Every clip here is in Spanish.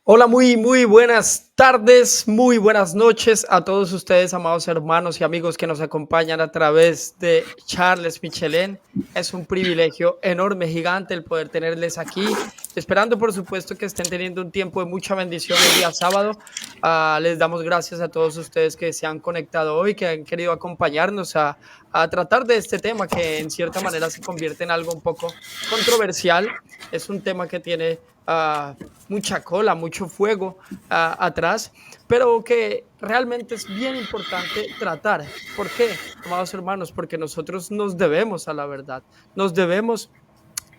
Hola, muy buenas tardes, muy buenas noches a todos ustedes, amados hermanos y amigos que nos acompañan a través de Charles Michelin. Es un privilegio enorme, gigante el poder tenerles aquí, esperando por supuesto que estén teniendo un tiempo de mucha bendición el día sábado. Les damos gracias a todos ustedes que se han conectado hoy, que han querido acompañarnos a tratar de este tema que en cierta manera se convierte en algo un poco controversial. Es un tema que tiene mucha cola, mucho fuego atrás, pero que realmente es bien importante tratar. ¿Por qué, amados hermanos? Porque nosotros nos debemos a la verdad, nos debemos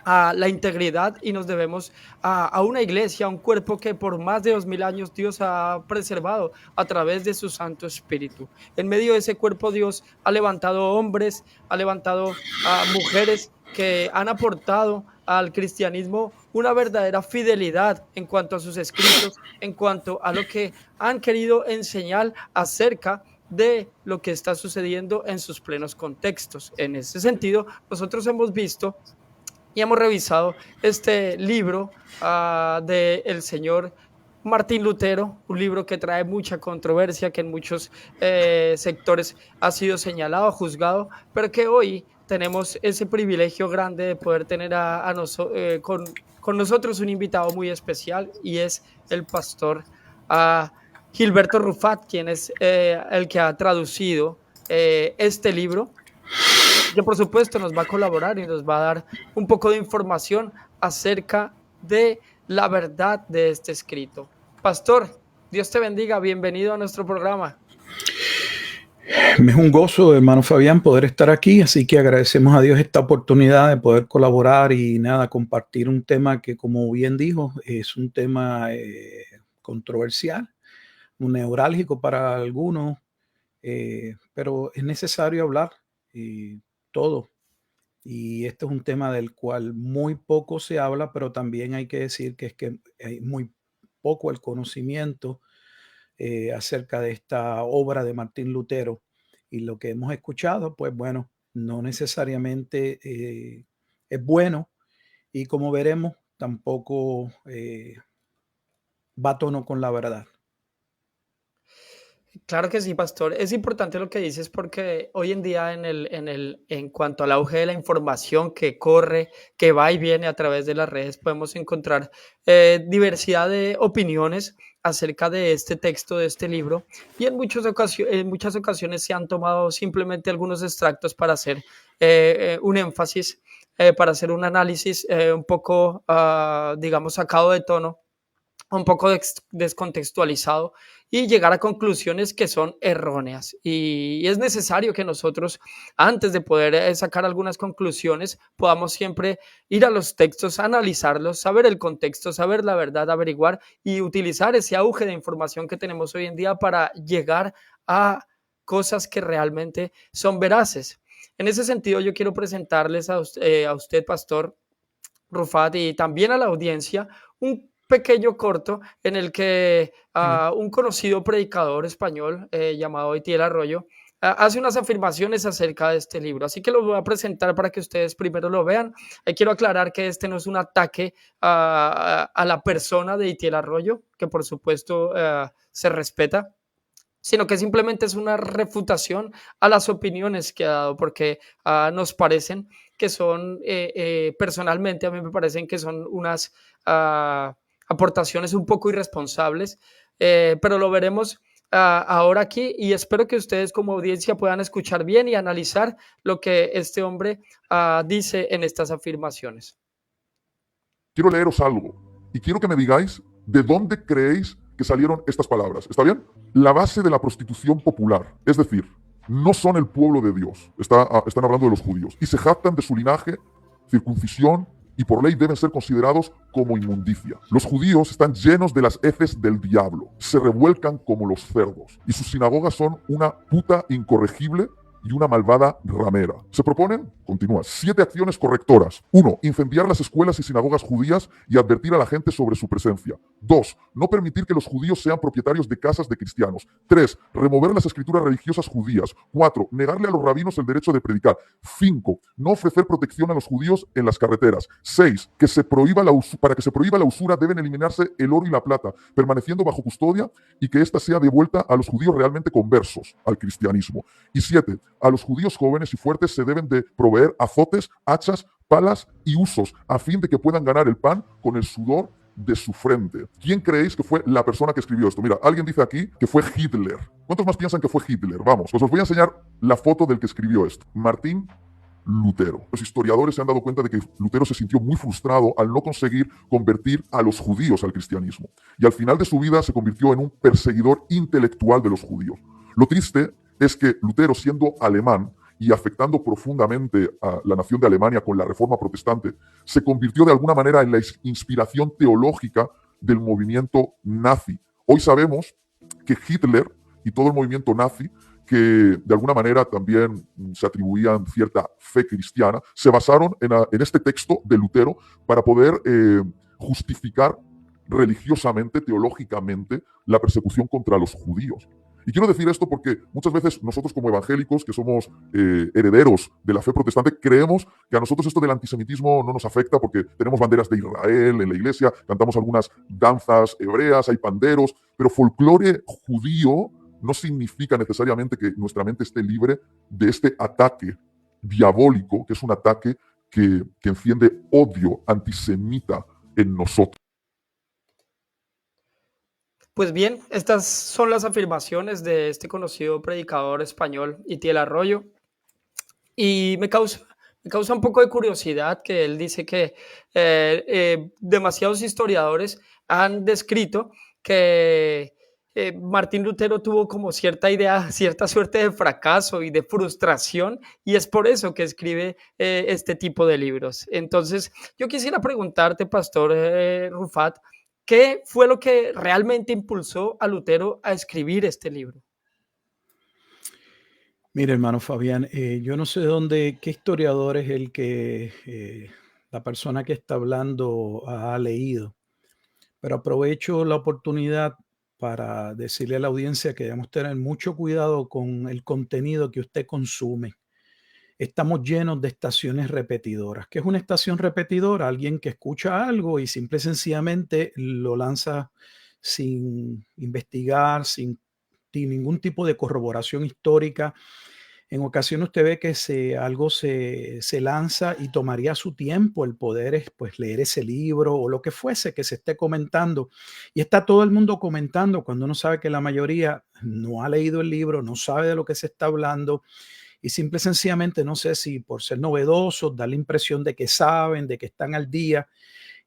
a la integridad y nos debemos a una iglesia, a un cuerpo que por más de 2000 años Dios ha preservado a través de su Santo Espíritu. En medio de ese cuerpo Dios ha levantado hombres, ha levantado a mujeres que han aportado al cristianismo una verdadera fidelidad en cuanto a sus escritos, en cuanto a lo que han querido enseñar acerca de lo que está sucediendo en sus plenos contextos. En ese sentido, nosotros hemos visto y hemos revisado este libro del señor Martín Lutero, un libro que trae mucha controversia, que en muchos sectores ha sido señalado, juzgado, pero que hoy tenemos ese privilegio grande de poder tener con nosotros un invitado muy especial y es el pastor uh, Gilberto Rufat, quien es el que ha traducido este libro, que por supuesto nos va a colaborar y nos va a dar un poco de información acerca de la verdad de este escrito. Pastor, Dios te bendiga, bienvenido a nuestro programa. Me es un gozo, hermano Fabián, poder estar aquí, así que agradecemos a Dios esta oportunidad de poder colaborar y nada, compartir un tema que, como bien dijo, es un tema controversial, un neurálgico para algunos, pero es necesario hablar todo. Y este es un tema del cual muy poco se habla, pero también hay que decir que es que hay muy poco el conocimiento acerca de esta obra de Martín Lutero. Y lo que hemos escuchado, pues bueno, no necesariamente es bueno y como veremos, tampoco va a tono con la verdad. Claro que sí, pastor. Es importante lo que dices porque hoy en día en cuanto al auge de la información que corre, que va y viene a través de las redes, podemos encontrar diversidad de opiniones acerca de este texto, de este libro, y en muchas ocasiones se han tomado simplemente algunos extractos para hacer un énfasis, para hacer un análisis un poco, digamos, sacado de tono, un poco descontextualizado y llegar a conclusiones que son erróneas. Y es necesario que nosotros, antes de poder sacar algunas conclusiones, podamos siempre ir a los textos, analizarlos, saber el contexto, saber la verdad, averiguar y utilizar ese auge de información que tenemos hoy en día para llegar a cosas que realmente son veraces. En ese sentido, yo quiero presentarles a usted, Pastor Rufat, y también a la audiencia, un pequeño corto en el que un conocido predicador español llamado Itiel Arroyo hace unas afirmaciones acerca de este libro. Así que lo voy a presentar para que ustedes primero lo vean. Quiero aclarar que este no es un ataque a la persona de Itiel Arroyo, que por supuesto se respeta, sino que simplemente es una refutación a las opiniones que ha dado, porque nos parecen que son, personalmente a mí me parecen que son unas aportaciones un poco irresponsables, pero lo veremos ahora aquí y espero que ustedes como audiencia puedan escuchar bien y analizar lo que este hombre dice en estas afirmaciones. Quiero leeros algo y quiero que me digáis de dónde creéis que salieron estas palabras. ¿Está bien? La base de la prostitución popular, es decir, no son el pueblo de Dios, están hablando de los judíos, y se jactan de su linaje, circuncisión, y por ley deben ser considerados como inmundicia. Los judíos están llenos de las heces del diablo, se revuelcan como los cerdos, y sus sinagogas son una puta incorregible y una malvada ramera. Se proponen, continúa, 7 acciones correctoras. 1. Incendiar las escuelas y sinagogas judías y advertir a la gente sobre su presencia. 2. No permitir que los judíos sean propietarios de casas de cristianos. 3. Remover las escrituras religiosas judías. 4. Negarle a los rabinos el derecho de predicar. 5. No ofrecer protección a los judíos en las carreteras. 6. Para que se prohíba la usura deben eliminarse el oro y la plata, permaneciendo bajo custodia y que ésta sea devuelta a los judíos realmente conversos al cristianismo. Y 7. A los judíos jóvenes y fuertes se deben de proveer azotes, hachas, palas y usos a fin de que puedan ganar el pan con el sudor de su frente. ¿Quién creéis que fue la persona que escribió esto? Mira, alguien dice aquí que fue Hitler. ¿Cuántos más piensan que fue Hitler? Vamos, pues os voy a enseñar la foto del que escribió esto. Martín Lutero. Los historiadores se han dado cuenta de que Lutero se sintió muy frustrado al no conseguir convertir a los judíos al cristianismo. Y al final de su vida se convirtió en un perseguidor intelectual de los judíos. Lo triste es que Lutero, siendo alemán y afectando profundamente a la nación de Alemania con la reforma protestante, se convirtió de alguna manera en la inspiración teológica del movimiento nazi. Hoy sabemos que Hitler y todo el movimiento nazi, que de alguna manera también se atribuían cierta fe cristiana, se basaron en este texto de Lutero para poder justificar religiosamente, teológicamente, la persecución contra los judíos. Y quiero decir esto porque muchas veces nosotros como evangélicos, que somos herederos de la fe protestante, creemos que a nosotros esto del antisemitismo no nos afecta porque tenemos banderas de Israel en la iglesia, cantamos algunas danzas hebreas, hay panderos, pero folclore judío no significa necesariamente que nuestra mente esté libre de este ataque diabólico, que es un ataque que enciende odio antisemita en nosotros. Pues bien, estas son las afirmaciones de este conocido predicador español, Itiel Arroyo, y me causa un poco de curiosidad que él dice que demasiados historiadores han descrito que Martín Lutero tuvo como cierta idea, cierta suerte de fracaso y de frustración, y es por eso que escribe este tipo de libros. Entonces, yo quisiera preguntarte, Pastor Rufat, ¿qué fue lo que realmente impulsó a Lutero a escribir este libro? Mire, hermano Fabián, yo no sé qué historiador es el que la persona que está hablando ha leído, pero aprovecho la oportunidad para decirle a la audiencia que debemos tener mucho cuidado con el contenido que usted consume. Estamos llenos de estaciones repetidoras. ¿Qué es una estación repetidora? Alguien que escucha algo y simple y sencillamente lo lanza sin investigar, sin ningún tipo de corroboración histórica. En ocasiones usted ve que algo se lanza y tomaría su tiempo el poder pues, leer ese libro o lo que fuese que se esté comentando. Y está todo el mundo comentando cuando uno sabe que la mayoría no ha leído el libro, no sabe de lo que se está hablando. Y simple y sencillamente, no sé si por ser novedosos, da la impresión de que saben, de que están al día,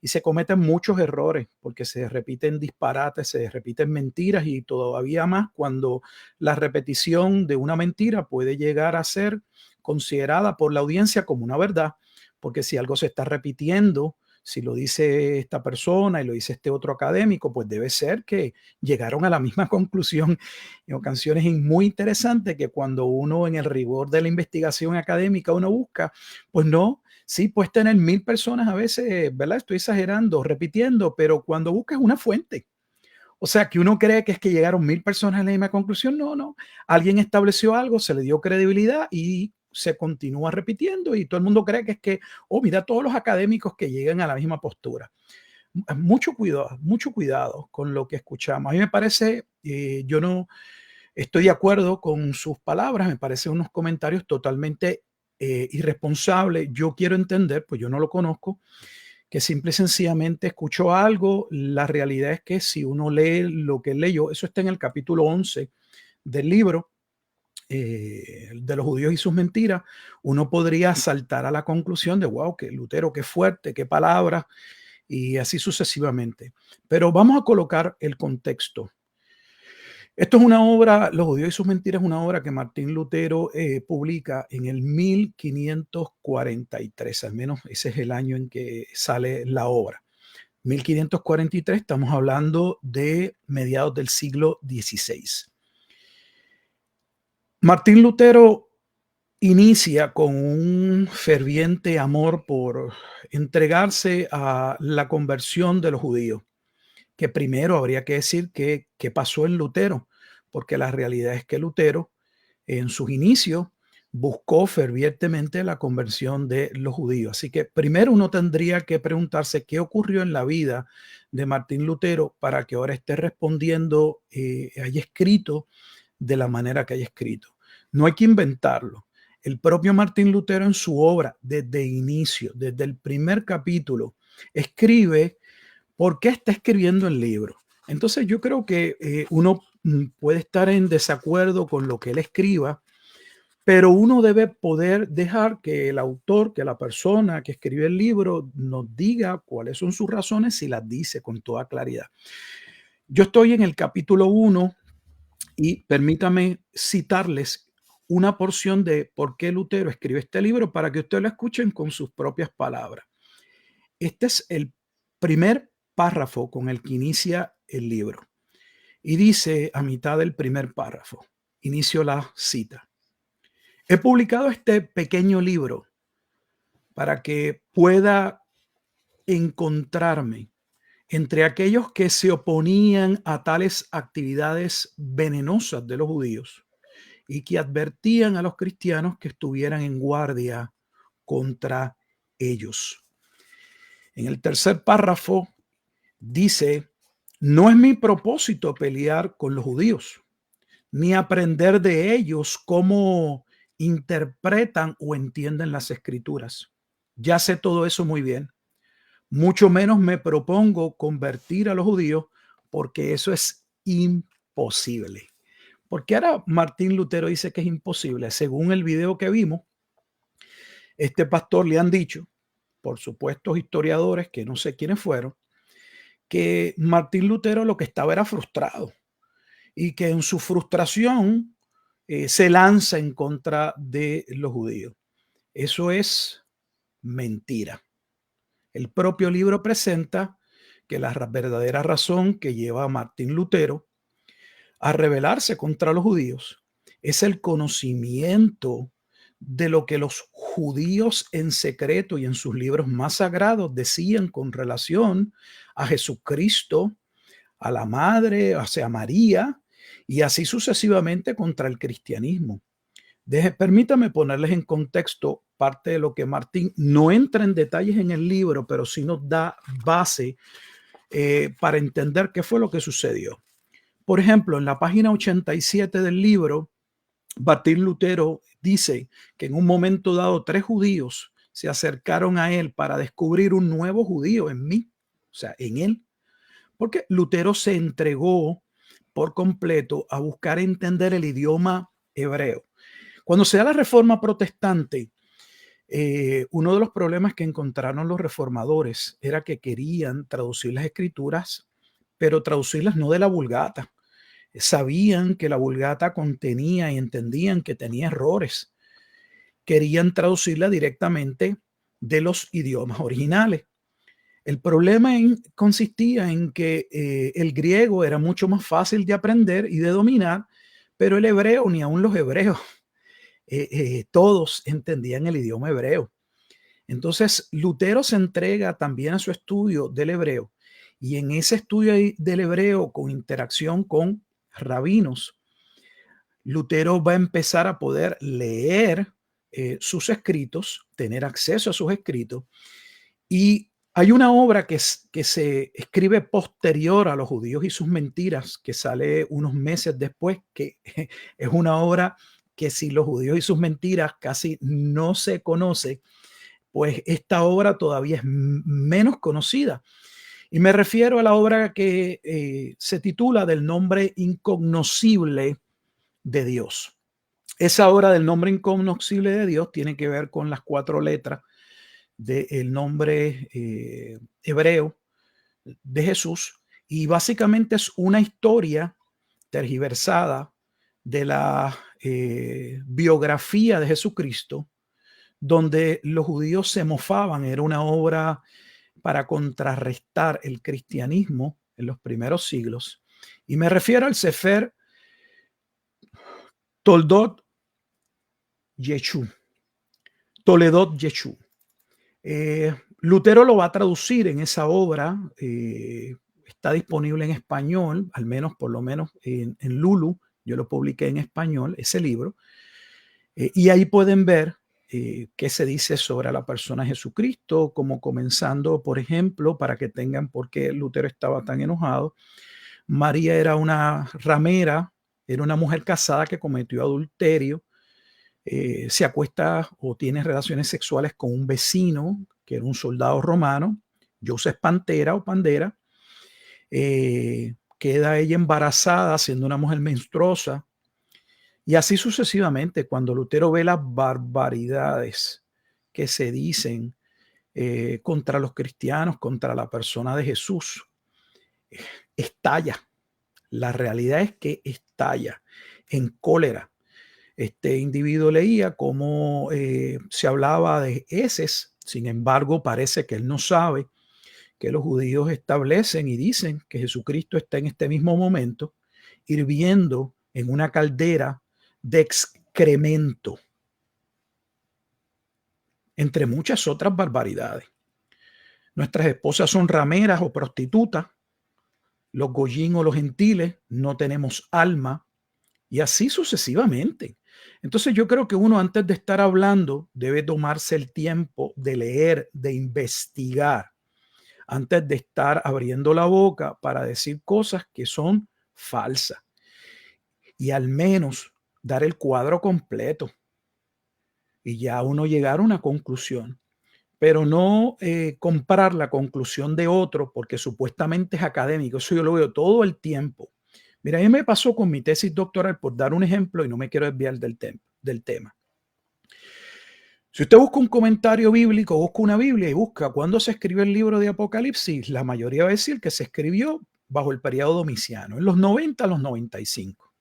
y se cometen muchos errores porque se repiten disparates, se repiten mentiras, y todavía más cuando la repetición de una mentira puede llegar a ser considerada por la audiencia como una verdad, porque si algo se está repitiendo, si lo dice esta persona y lo dice este otro académico, pues debe ser que llegaron a la misma conclusión. En ocasiones es muy interesante que cuando uno en el rigor de la investigación académica uno busca, pues no, sí, puedes tener 1000 personas a veces, ¿verdad? Estoy exagerando, repitiendo, pero cuando buscas una fuente, o sea, que uno cree que es que llegaron 1000 personas a la misma conclusión, no. Alguien estableció algo, se le dio credibilidad y se continúa repitiendo y todo el mundo cree que es que, oh, mira todos los académicos que llegan a la misma postura. Mucho cuidado con lo que escuchamos. A mí me parece, yo no estoy de acuerdo con sus palabras, me parecen unos comentarios totalmente irresponsables. Yo quiero entender, pues yo no lo conozco, que simple y sencillamente escuchó algo. La realidad es que si uno lee lo que leyó, eso está en el capítulo 11 del libro, de los judíos y sus mentiras, uno podría saltar a la conclusión de, wow, que Lutero, qué fuerte, qué palabras, y así sucesivamente. Pero vamos a colocar el contexto. Esto es una obra, Los judíos y sus mentiras, es una obra que Martín Lutero publica en el 1543, al menos ese es el año en que sale la obra. 1543, estamos hablando de mediados del siglo XVI. Martín Lutero inicia con un ferviente amor por entregarse a la conversión de los judíos, que primero habría que decir qué pasó en Lutero, porque la realidad es que Lutero en sus inicios buscó fervientemente la conversión de los judíos. Así que primero uno tendría que preguntarse qué ocurrió en la vida de Martín Lutero para que ahora esté respondiendo, haya escrito de la manera que haya escrito. No hay que inventarlo. El propio Martín Lutero en su obra, desde inicio, desde el primer capítulo, escribe por qué está escribiendo el libro. Entonces yo creo que uno puede estar en desacuerdo con lo que él escriba, pero uno debe poder dejar que el autor, que la persona que escribe el libro nos diga cuáles son sus razones si las dice con toda claridad. Yo estoy en el capítulo 1 y permítame citarles una porción de por qué Lutero escribe este libro para que ustedes lo escuchen con sus propias palabras. Este es el primer párrafo con el que inicia el libro. Y dice a mitad del primer párrafo, inicio la cita. He publicado este pequeño libro para que pueda encontrarme entre aquellos que se oponían a tales actividades venenosas de los judíos y que advertían a los cristianos que estuvieran en guardia contra ellos. En el tercer párrafo dice, no es mi propósito pelear con los judíos, ni aprender de ellos cómo interpretan o entienden las escrituras. Ya sé todo eso muy bien. Mucho menos me propongo convertir a los judíos porque eso es imposible. Porque ahora Martín Lutero dice que es imposible. Según el video que vimos, este pastor le han dicho, por supuestos historiadores que no sé quiénes fueron, que Martín Lutero lo que estaba era frustrado y que en su frustración se lanza en contra de los judíos. Eso es mentira. El propio libro presenta que la verdadera razón que lleva a Martín Lutero a rebelarse contra los judíos es el conocimiento de lo que los judíos en secreto y en sus libros más sagrados decían con relación a Jesucristo, a la madre, o sea, María, y así sucesivamente contra el cristianismo. Permítame ponerles en contexto parte de lo que Martín no entra en detalles en el libro, pero sí nos da base para entender qué fue lo que sucedió. Por ejemplo, en la página 87 del libro, Martín Lutero dice que en un momento dado 3 judíos se acercaron a él para descubrir un nuevo judío en mí, o sea, en él, porque Lutero se entregó por completo a buscar entender el idioma hebreo. Cuando se da la reforma protestante, uno de los problemas que encontraron los reformadores era que querían traducir las escrituras, pero traducirlas no de la Vulgata. Sabían que la Vulgata contenía y entendían que tenía errores. Querían traducirla directamente de los idiomas originales. El problema consistía en que el griego era mucho más fácil de aprender y de dominar, pero el hebreo, ni aun los hebreos, todos entendían el idioma hebreo. Entonces, Lutero se entrega también a su estudio del hebreo, y en ese estudio del hebreo con interacción con rabinos, Lutero va a empezar a poder leer sus escritos, tener acceso a sus escritos, y hay una obra que se escribe posterior a los judíos y sus mentiras, que sale unos meses después, que es una obra que si los judíos y sus mentiras casi no se conoce, pues esta obra todavía es menos conocida. Y me refiero a la obra que se titula Del nombre incognoscible de Dios. Esa obra del nombre incognoscible de Dios tiene que ver con las 4 letras del nombre hebreo de Jesús, y básicamente es una historia tergiversada de la biografía de Jesucristo, donde los judíos se mofaban. Era una obra para contrarrestar el cristianismo en los primeros siglos, y me refiero al Sefer Toldot Yeshú. Toledot Yeshú. Lutero lo va a traducir en esa obra. Está disponible en español, al menos, por lo menos en Lulu. Yo lo publiqué en español, ese libro. Y ahí pueden ver qué se dice sobre la persona de Jesucristo, como comenzando, por ejemplo, para que tengan por qué Lutero estaba tan enojado. María era una ramera, era una mujer casada que cometió adulterio, se acuesta o tiene relaciones sexuales con un vecino, que era un soldado romano, Joseph Pantera o Pandera. Queda ella embarazada siendo una mujer menstruosa. Y así sucesivamente, cuando Lutero ve las barbaridades que se dicen contra los cristianos, contra la persona de Jesús, estalla. La realidad es que estalla en cólera. Este individuo leía cómo se hablaba de heces, sin embargo parece que él no sabe que los judíos establecen y dicen que Jesucristo está en este mismo momento hirviendo en una caldera de excremento, entre muchas otras barbaridades. Nuestras esposas son rameras o prostitutas, los goyín o los gentiles no tenemos alma, y así sucesivamente. Entonces yo creo que uno, antes de estar hablando, debe tomarse el tiempo de leer, de investigar, antes de estar abriendo la boca para decir cosas que son falsas, y al menos dar el cuadro completo y ya uno llegar a una conclusión, pero no comprar la conclusión de otro porque supuestamente es académico. Eso yo lo veo todo el tiempo. Mira, a mí me pasó con mi tesis doctoral, por dar un ejemplo, y no me quiero desviar del tema. Si usted busca un comentario bíblico, busca una Biblia y busca cuándo se escribió el libro de Apocalipsis, la mayoría va a decir que se escribió bajo el periodo Domiciano, en los 90 a los 95.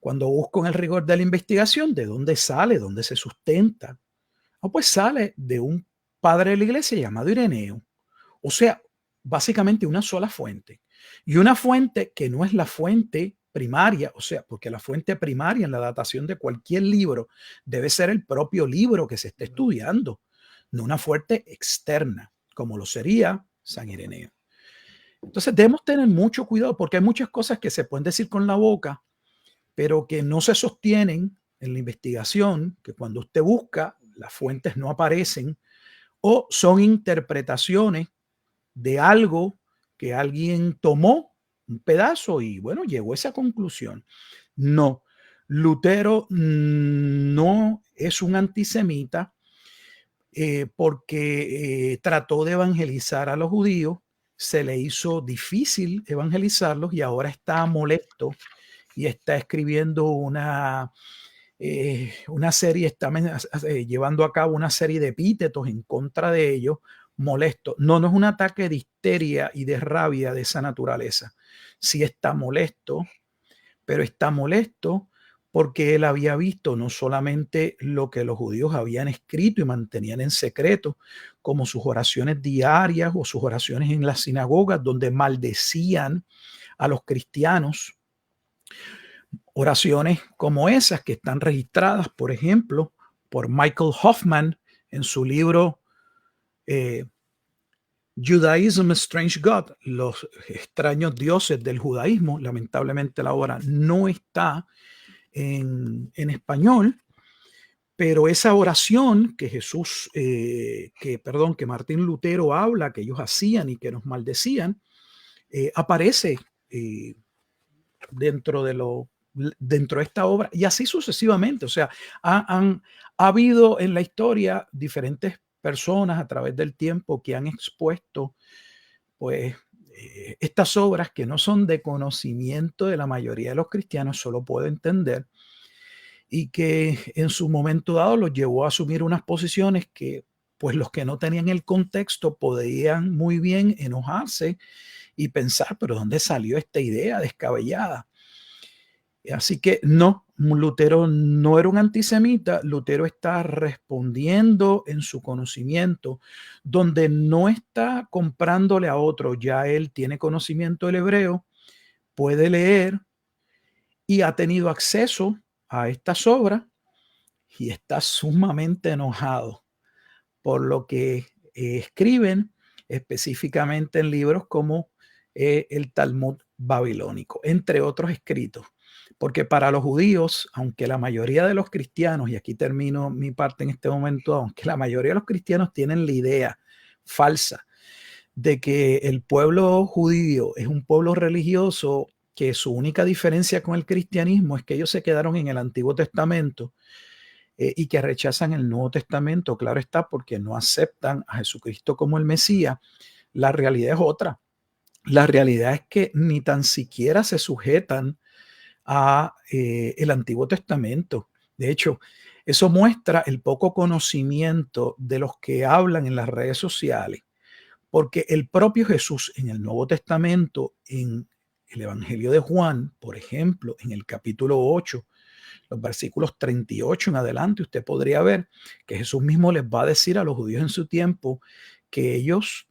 Cuando busco en el rigor de la investigación, ¿de dónde sale? ¿Dónde se sustenta? Pues sale de un padre de la iglesia llamado Ireneo. O sea, básicamente una sola fuente. Y una fuente que no es la fuente primaria, o sea, porque la fuente primaria en la datación de cualquier libro debe ser el propio libro que se esté estudiando, no una fuente externa, como lo sería San Ireneo. Entonces debemos tener mucho cuidado porque hay muchas cosas que se pueden decir con la boca, pero que no se sostienen en la investigación, que cuando usted busca, las fuentes no aparecen o son interpretaciones de algo que alguien tomó un pedazo y bueno, llegó a esa conclusión. No, Lutero no es un antisemita porque trató de evangelizar a los judíos, se le hizo difícil evangelizarlos y ahora está molesto y está escribiendo una serie, está llevando a cabo una serie de epítetos en contra de ellos, molesto. No es un ataque de histeria y de rabia de esa naturaleza. Sí está molesto, pero está molesto porque él había visto no solamente lo que los judíos habían escrito y mantenían en secreto, como sus oraciones diarias o sus oraciones en las sinagogas donde maldecían a los cristianos. Oraciones como esas que están registradas, por ejemplo, por Michael Hoffman en su libro Judaism, Strange God, los extraños dioses del judaísmo. Lamentablemente la obra no está en español, pero esa oración que que Martín Lutero habla, que ellos hacían y que nos maldecían, aparece dentro de esta obra y así sucesivamente. O sea, ha habido en la historia diferentes personas a través del tiempo que han expuesto pues estas obras que no son de conocimiento de la mayoría de los cristianos, solo puedo entender, y que en su momento dado los llevó a asumir unas posiciones que pues los que no tenían el contexto podían muy bien enojarse y pensar, pero ¿dónde salió esta idea descabellada? Así que no, Lutero no era un antisemita. Lutero está respondiendo en su conocimiento, donde no está comprándole a otro. Ya él tiene conocimiento del hebreo, puede leer y ha tenido acceso a estas obras y está sumamente enojado por lo que escriben específicamente en libros como el Talmud babilónico, entre otros escritos. Porque para los judíos, aunque la mayoría de los cristianos, y aquí termino mi parte en este momento, aunque la mayoría de los cristianos tienen la idea falsa de que el pueblo judío es un pueblo religioso, que su única diferencia con el cristianismo es que ellos se quedaron en el Antiguo Testamento y que rechazan el Nuevo Testamento, claro está, porque no aceptan a Jesucristo como el Mesías. La realidad es otra. La realidad es que ni tan siquiera se sujetan a el Antiguo Testamento. De hecho, eso muestra el poco conocimiento de los que hablan en las redes sociales, porque el propio Jesús en el Nuevo Testamento, en el Evangelio de Juan, por ejemplo, en el capítulo 8, los versículos 38 en adelante, usted podría ver que Jesús mismo les va a decir a los judíos en su tiempo que ellos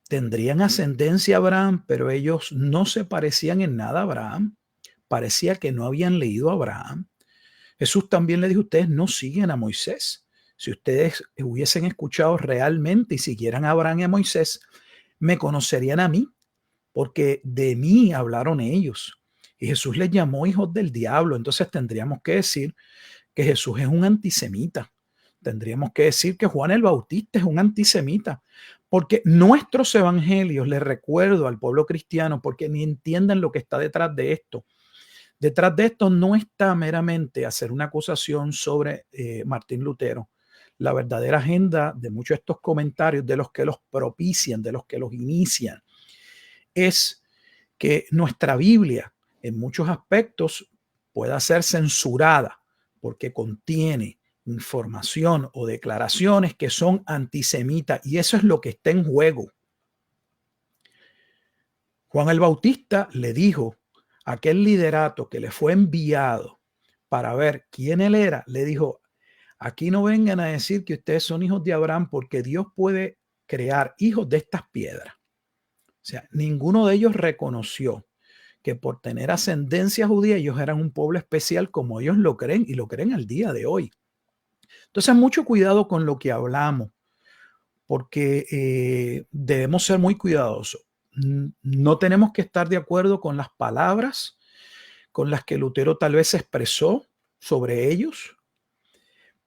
tendrían ascendencia a Abraham, pero ellos no se parecían en nada a Abraham. Parecía que no habían leído a Abraham. Jesús también le dijo, ustedes no siguen a Moisés. Si ustedes hubiesen escuchado realmente y siguieran a Abraham y a Moisés, me conocerían a mí, porque de mí hablaron ellos. Y Jesús les llamó hijos del diablo. Entonces tendríamos que decir que Jesús es un antisemita. Tendríamos que decir que Juan el Bautista es un antisemita. Porque nuestros evangelios, les recuerdo al pueblo cristiano, porque ni entienden lo que está detrás de esto. Detrás de esto no está meramente hacer una acusación sobre Martín Lutero. La verdadera agenda de muchos de estos comentarios, de los que los propician, de los que los inician, es que nuestra Biblia en muchos aspectos pueda ser censurada porque contiene información o declaraciones que son antisemitas, y eso es lo que está en juego. Juan el Bautista le dijo a aquel liderato que le fue enviado para ver quién él era, le dijo, aquí no vengan a decir que ustedes son hijos de Abraham, porque Dios puede crear hijos de estas piedras. O sea, ninguno de ellos reconoció que por tener ascendencia judía ellos eran un pueblo especial como ellos lo creen, y lo creen al día de hoy. Entonces, mucho cuidado con lo que hablamos, porque debemos ser muy cuidadosos. No tenemos que estar de acuerdo con las palabras con las que Lutero tal vez expresó sobre ellos,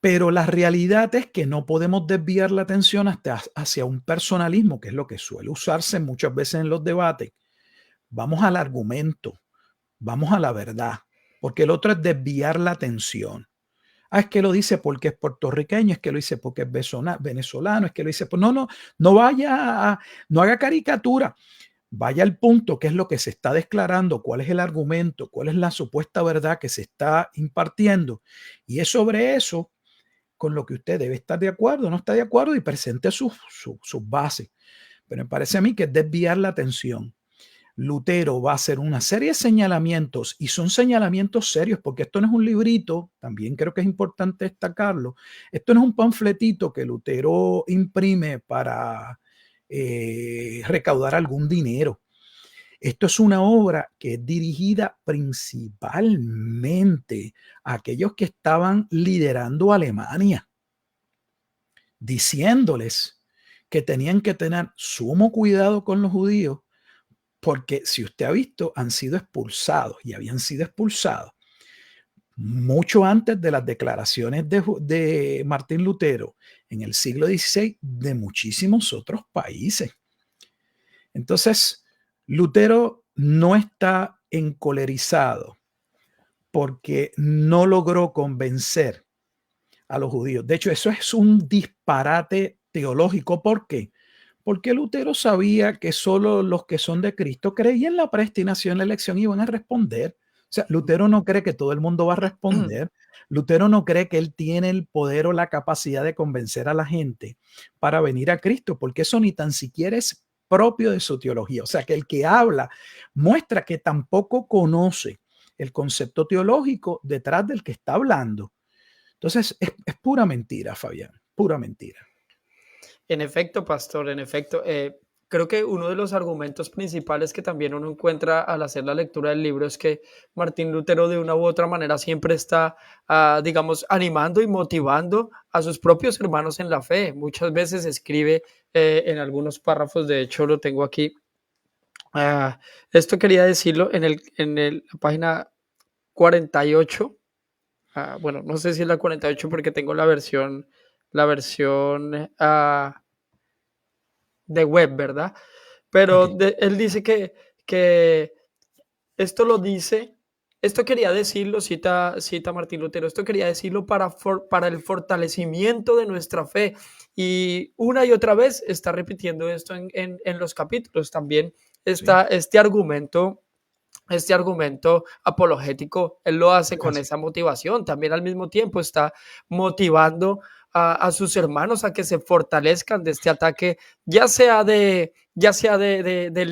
pero la realidad es que no podemos desviar la atención hacia un personalismo, que es lo que suele usarse muchas veces en los debates. Vamos al argumento, vamos a la verdad, porque el otro es desviar la atención. Es que lo dice porque es puertorriqueño, es que lo dice porque es venezolano, es que lo dice, pues no vaya, no haga caricatura, vaya al punto, qué es lo que se está declarando, cuál es el argumento, cuál es la supuesta verdad que se está impartiendo, y es sobre eso con lo que usted debe estar de acuerdo, no está de acuerdo, y presente sus bases. Pero me parece a mí que es desviar la atención. Lutero va a hacer una serie de señalamientos, y son señalamientos serios, porque esto no es un librito, también creo que es importante destacarlo, esto no es un panfletito que Lutero imprime para recaudar algún dinero. Esto es una obra que es dirigida principalmente a aquellos que estaban liderando Alemania, diciéndoles que tenían que tener sumo cuidado con los judíos, porque si usted ha visto, han sido expulsados, y habían sido expulsados mucho antes de las declaraciones de Martín Lutero en el siglo XVI de muchísimos otros países. Entonces, Lutero no está encolerizado porque no logró convencer a los judíos. De hecho, eso es un disparate teológico. ¿Por qué? Porque Lutero sabía que solo los que son de Cristo creían en la predestinación, en la elección, y iban a responder. O sea, Lutero no cree que todo el mundo va a responder. Lutero no cree que él tiene el poder o la capacidad de convencer a la gente para venir a Cristo, porque eso ni tan siquiera es propio de su teología. O sea, que el que habla muestra que tampoco conoce el concepto teológico detrás del que está hablando. Entonces, es pura mentira, Fabián, pura mentira. En efecto, pastor, en efecto, creo que uno de los argumentos principales que también uno encuentra al hacer la lectura del libro es que Martín Lutero de una u otra manera siempre está, digamos, animando y motivando a sus propios hermanos en la fe. Muchas veces escribe en algunos párrafos, de hecho lo tengo aquí. Esto quería decirlo la página 48. Bueno, no sé si es la 48 porque tengo la versión de web, ¿verdad? Pero Ok. él dice que esto lo dice, esto quería decirlo, cita Martín Lutero, esto quería decirlo para el fortalecimiento de nuestra fe. Y una y otra vez está repitiendo esto en los capítulos. También está Sí, este argumento apologético, él lo hace es con así. esa motivación. También al mismo tiempo está motivando a sus hermanos a que se fortalezcan de este ataque, del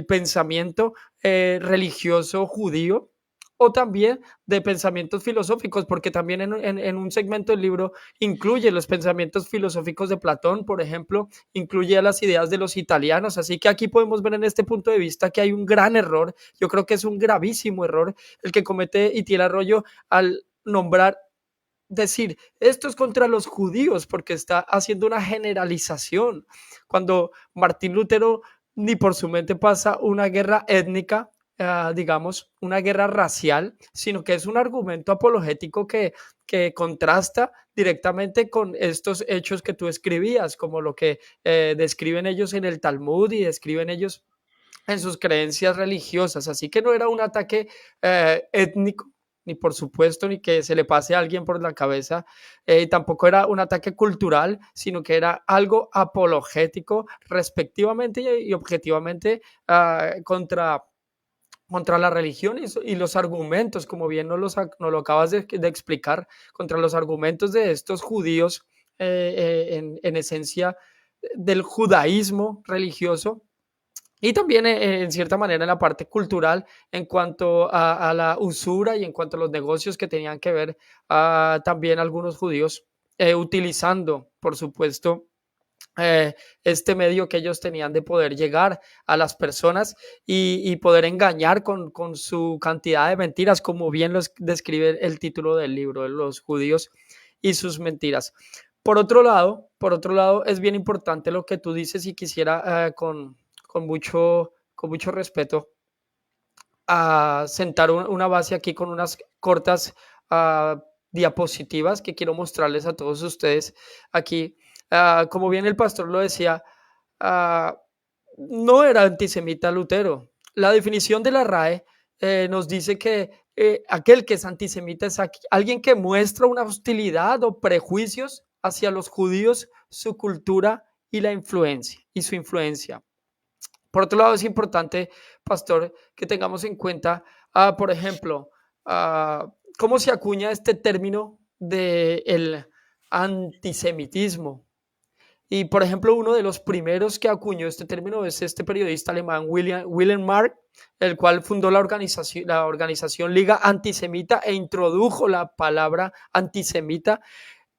pensamiento religioso judío o también de pensamientos filosóficos, porque también en un segmento del libro incluye los pensamientos filosóficos de Platón, por ejemplo, incluye las ideas de los italianos. Así que aquí podemos ver en este punto de vista que hay un gran error. Yo creo que es un gravísimo error el que comete Itiel Arroyo al nombrar, decir, esto es contra los judíos, porque está haciendo una generalización, cuando Martín Lutero ni por su mente pasa una guerra étnica, digamos, una guerra racial, sino que es un argumento apologético que contrasta directamente con estos hechos que tú escribías, como lo que describen ellos en el Talmud y describen ellos en sus creencias religiosas. Así que no era un ataque étnico, ni por supuesto, ni que se le pase a alguien por la cabeza. Tampoco era un ataque cultural, sino que era algo apologético, respectivamente y objetivamente, contra la religión y los argumentos, como bien nos lo acabas de explicar, contra los argumentos de estos judíos, en esencia del judaísmo religioso, y también, en cierta manera, en la parte cultural, en cuanto a la usura y en cuanto a los negocios que tenían que ver, también algunos judíos, utilizando, por supuesto, eh, este medio que ellos tenían de poder llegar a las personas y poder engañar con su cantidad de mentiras, como bien los describe el título del libro, de los judíos y sus mentiras. Por otro lado, es bien importante lo que tú dices y quisiera, con mucho respeto, a sentar una base aquí con unas cortas diapositivas que quiero mostrarles a todos ustedes aquí. Como bien el pastor lo decía, ah, no era antisemita Lutero. La definición de la RAE nos dice que aquel que es antisemita es alguien que muestra una hostilidad o prejuicios hacia los judíos, su cultura y su influencia. Por otro lado, es importante, pastor, que tengamos en cuenta, por ejemplo, cómo se acuña este término del antisemitismo. Y, por ejemplo, uno de los primeros que acuñó este término es este periodista alemán, Wilhelm Mark, el cual fundó la organización Liga Antisemita e introdujo la palabra antisemita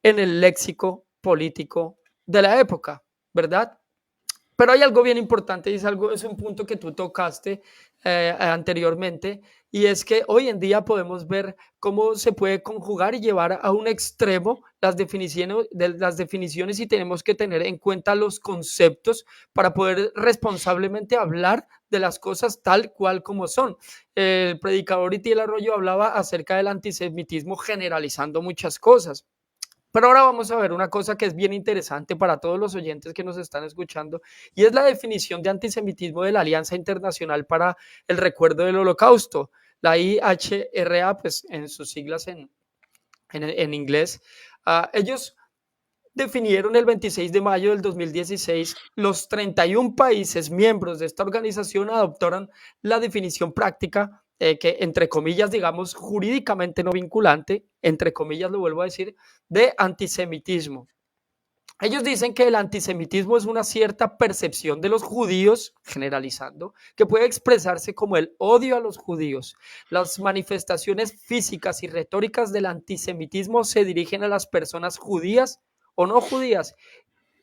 en el léxico político de la época, ¿verdad? Pero hay algo bien importante y es un punto que tú tocaste anteriormente, y es que hoy en día podemos ver cómo se puede conjugar y llevar a un extremo las definiciones, y tenemos que tener en cuenta los conceptos para poder responsablemente hablar de las cosas tal cual como son. El predicador Itiel Arroyo hablaba acerca del antisemitismo generalizando muchas cosas. Pero ahora vamos a ver una cosa que es bien interesante para todos los oyentes que nos están escuchando, y es la definición de antisemitismo de la Alianza Internacional para el Recuerdo del Holocausto, la IHRA, pues en sus siglas en inglés. Ellos definieron el 26 de mayo del 2016, los 31 países miembros de esta organización adoptaron la definición práctica, que entre comillas, digamos, jurídicamente no vinculante, entre comillas lo vuelvo a decir, de antisemitismo. Ellos dicen que el antisemitismo es una cierta percepción de los judíos, generalizando, que puede expresarse como el odio a los judíos. Las manifestaciones físicas y retóricas del antisemitismo se dirigen a las personas judías o no judías,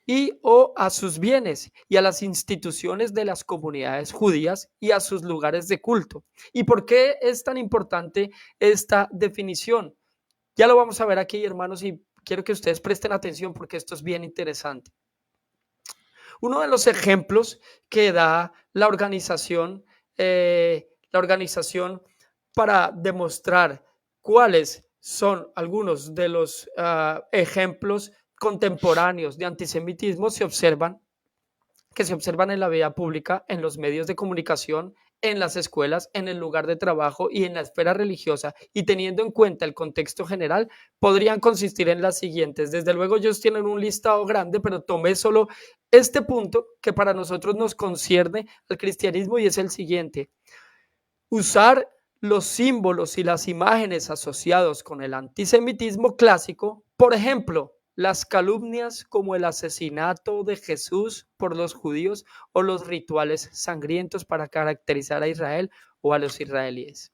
y o a sus bienes y a las instituciones de las comunidades judías y a sus lugares de culto. ¿Y por qué es tan importante esta definición? Ya lo vamos a ver aquí, hermanos, y quiero que ustedes presten atención porque esto es bien interesante. Uno de los ejemplos que da la organización para demostrar cuáles son algunos de los ejemplos contemporáneos de antisemitismo se observan en la vida pública, en los medios de comunicación, en las escuelas, en el lugar de trabajo y en la esfera religiosa, y teniendo en cuenta el contexto general, podrían consistir en las siguientes. Desde luego ellos tienen un listado grande, pero tomé solo este punto que para nosotros nos concierne al cristianismo y es el siguiente: usar los símbolos y las imágenes asociados con el antisemitismo clásico, por ejemplo, las calumnias como el asesinato de Jesús por los judíos o los rituales sangrientos para caracterizar a Israel o a los israelíes.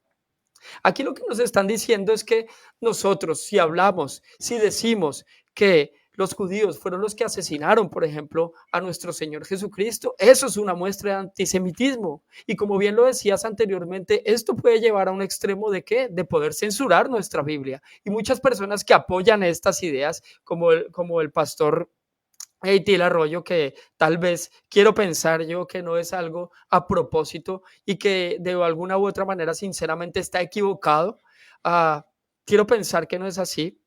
Aquí lo que nos están diciendo es que nosotros, si hablamos, si decimos que los judíos fueron los que asesinaron, por ejemplo, a nuestro Señor Jesucristo, eso es una muestra de antisemitismo. Y como bien lo decías anteriormente, esto puede llevar a un extremo de ¿qué? De poder censurar nuestra Biblia. Y muchas personas que apoyan estas ideas, como el pastor Eitil Arroyo, que tal vez quiero pensar yo que no es algo a propósito y que de alguna u otra manera sinceramente está equivocado. Quiero pensar que no es así,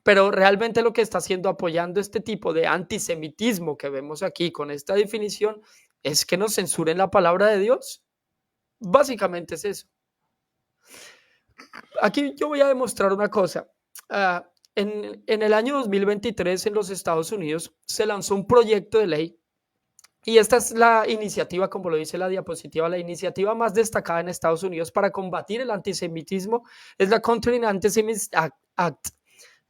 pero realmente lo que está haciendo apoyando este tipo de antisemitismo que vemos aquí con esta definición es que nos censuren la palabra de Dios. Básicamente es eso. Aquí yo voy a demostrar una cosa. En el año 2023 en los Estados Unidos se lanzó un proyecto de ley y esta es la iniciativa, como lo dice la diapositiva, la iniciativa más destacada en Estados Unidos para combatir el antisemitismo es la Countering Anti-Semitism Act,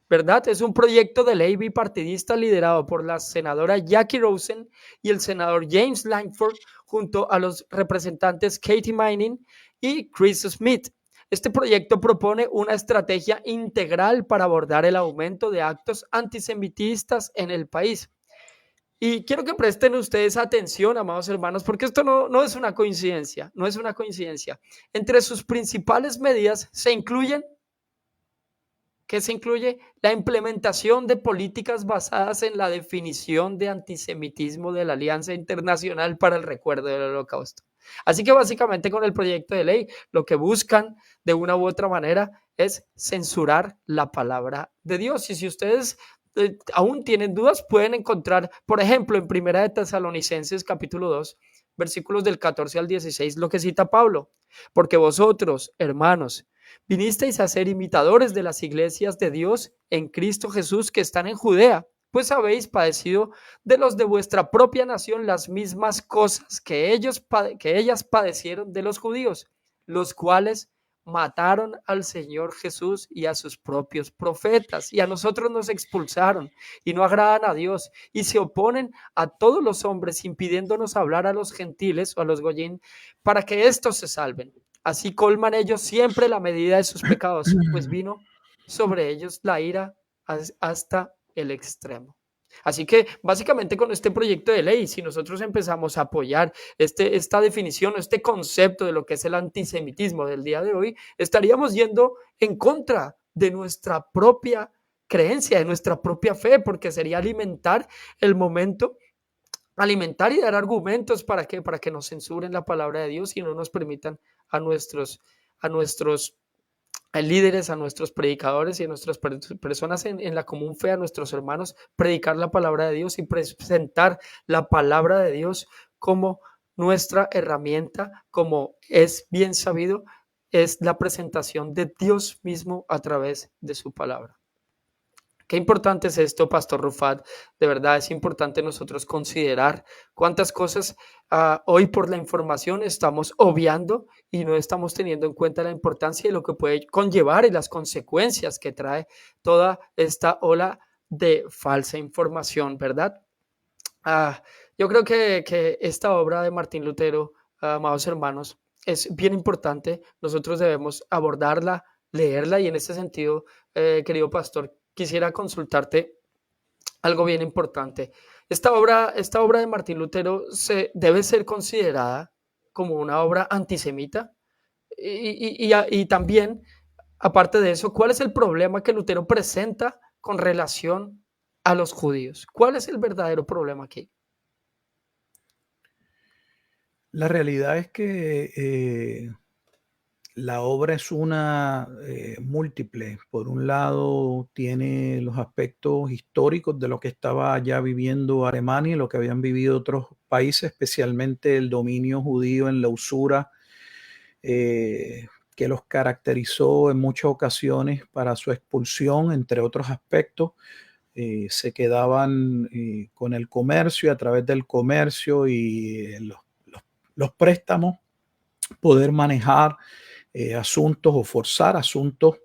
¿verdad? Es un proyecto de ley bipartidista liderado por la senadora Jackie Rosen y el senador James Lankford junto a los representantes Katie Manning y Chris Smith. Este proyecto propone una estrategia integral para abordar el aumento de actos antisemitistas en el país. Y quiero que presten ustedes atención, amados hermanos, porque esto no es una coincidencia, no es una coincidencia. Entre sus principales medidas se incluyen, ¿qué se incluye? La implementación de políticas basadas en la definición de antisemitismo de la Alianza Internacional para el Recuerdo del Holocausto. Así que básicamente con el proyecto de ley lo que buscan de una u otra manera es censurar la palabra de Dios. Y si ustedes aún tienen dudas, pueden encontrar, por ejemplo, en Primera de Tesalonicenses capítulo 2, versículos del 14 al 16, lo que cita Pablo. Porque vosotros, hermanos, vinisteis a ser imitadores de las iglesias de Dios en Cristo Jesús que están en Judea, pues habéis padecido de los de vuestra propia nación las mismas cosas que ellas padecieron de los judíos, los cuales mataron al Señor Jesús y a sus propios profetas, y a nosotros nos expulsaron y no agradan a Dios y se oponen a todos los hombres, impidiéndonos hablar a los gentiles o a los goyín para que éstos se salven. Así colman ellos siempre la medida de sus pecados, pues vino sobre ellos la ira hasta el extremo. Así que básicamente con este proyecto de ley, si nosotros empezamos a apoyar esta definición o este concepto de lo que es el antisemitismo del día de hoy, estaríamos yendo en contra de nuestra propia creencia, de nuestra propia fe, porque sería alimentar el momento, alimentar y dar argumentos para que nos censuren la palabra de Dios y no nos permitan a nuestros líderes, a nuestros predicadores y a nuestras personas en la común fe, a nuestros hermanos, predicar la palabra de Dios y presentar la palabra de Dios como nuestra herramienta, como es bien sabido, es la presentación de Dios mismo a través de su palabra. Qué importante es esto, Pastor Rufat. De verdad es importante nosotros considerar cuántas cosas hoy por la información estamos obviando y no estamos teniendo en cuenta la importancia de lo que puede conllevar y las consecuencias que trae toda esta ola de falsa información, ¿verdad? Yo creo que esta obra de Martín Lutero, amados hermanos, es bien importante. Nosotros debemos abordarla, leerla y en ese sentido, querido pastor, quisiera consultarte algo bien importante. Esta obra de Martín Lutero debe ser considerada como una obra antisemita. Y también, aparte de eso, ¿cuál es el problema que Lutero presenta con relación a los judíos? ¿Cuál es el verdadero problema aquí? La realidad es que la obra es una múltiple. Por un lado, tiene los aspectos históricos de lo que estaba ya viviendo Alemania y lo que habían vivido otros países, especialmente el dominio judío en la usura, que los caracterizó en muchas ocasiones para su expulsión, entre otros aspectos. Se quedaban con el comercio y a través del comercio y los préstamos poder manejar asuntos o forzar asuntos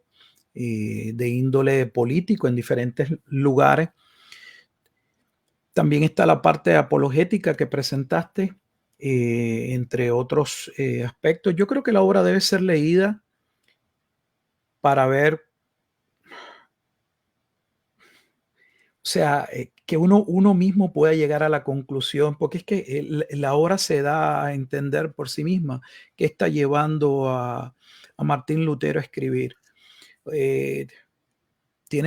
de índole político en diferentes lugares. También está la parte apologética que presentaste, entre otros aspectos. Yo creo que la obra debe ser leída para ver, o sea, que uno mismo pueda llegar a la conclusión, porque es que la obra se da a entender por sí misma qué está llevando a Martín Lutero a escribir. Tiene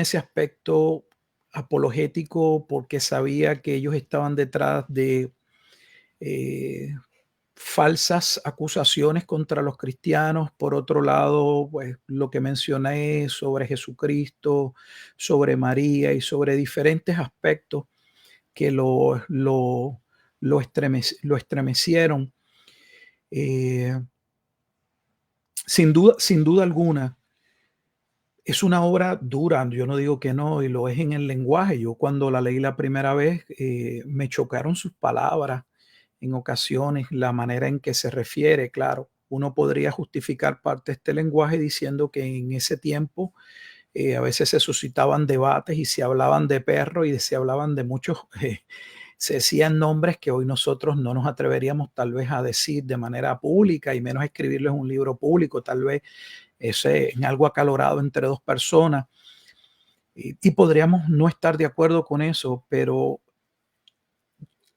ese aspecto apologético porque sabía que ellos estaban detrás de falsas acusaciones contra los cristianos. Por otro lado, pues lo que mencioné sobre Jesucristo, sobre María y sobre diferentes aspectos que lo estremecieron. Sin duda alguna, es una obra dura, yo no digo que no, y lo es en el lenguaje. Yo cuando la leí la primera vez, me chocaron sus palabras en ocasiones, la manera en que se refiere. Claro, uno podría justificar parte de este lenguaje diciendo que en ese tiempo a veces se suscitaban debates y se hablaban de perro y se hablaban de muchos, se decían nombres que hoy nosotros no nos atreveríamos tal vez a decir de manera pública y menos escribirlo en un libro público, tal vez en algo acalorado entre dos personas. Y podríamos no estar de acuerdo con eso, pero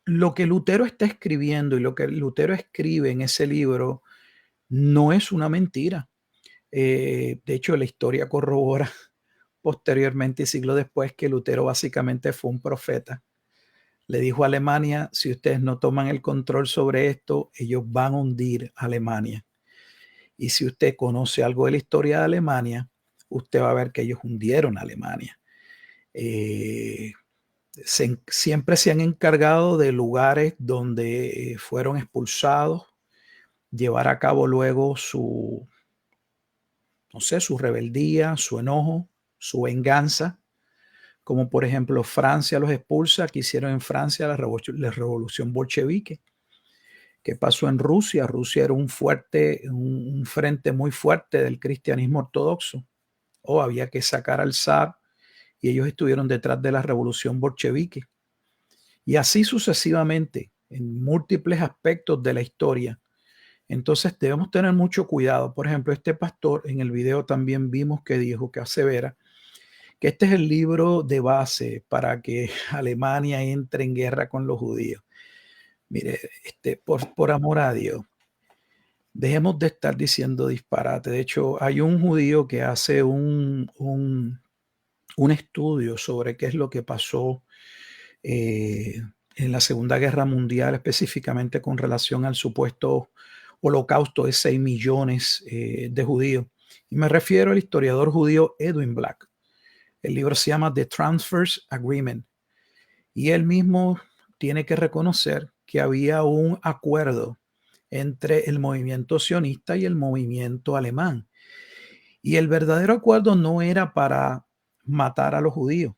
lo que Lutero está escribiendo y lo que Lutero escribe en ese libro no es una mentira. De hecho, la historia corrobora posteriormente y siglos después que Lutero básicamente fue un profeta. Le dijo a Alemania: si ustedes no toman el control sobre esto, ellos van a hundir a Alemania. Y si usted conoce algo de la historia de Alemania, usted va a ver que ellos hundieron a Alemania. Siempre se han encargado de lugares donde fueron expulsados, llevar a cabo luego su rebeldía, su enojo, su venganza, como por ejemplo Francia los expulsa. ¿Qué hicieron en Francia? La revolución bolchevique. ¿Qué pasó en Rusia? Rusia era un frente muy fuerte del cristianismo ortodoxo. Había que sacar al zar y ellos estuvieron detrás de la revolución bolchevique. Y así sucesivamente, en múltiples aspectos de la historia. Entonces debemos tener mucho cuidado. Por ejemplo, este pastor en el video también vimos que dijo, que asevera, que este es el libro de base para que Alemania entre en guerra con los judíos. Mire, por amor a Dios, dejemos de estar diciendo disparate. De hecho, hay un judío que hace un estudio sobre qué es lo que pasó en la Segunda Guerra Mundial, específicamente con relación al supuesto holocausto de 6 millones de judíos. Y me refiero al historiador judío Edwin Black. El libro se llama The Transfers Agreement. Y él mismo tiene que reconocer que había un acuerdo entre el movimiento sionista y el movimiento alemán. Y el verdadero acuerdo no era para matar a los judíos.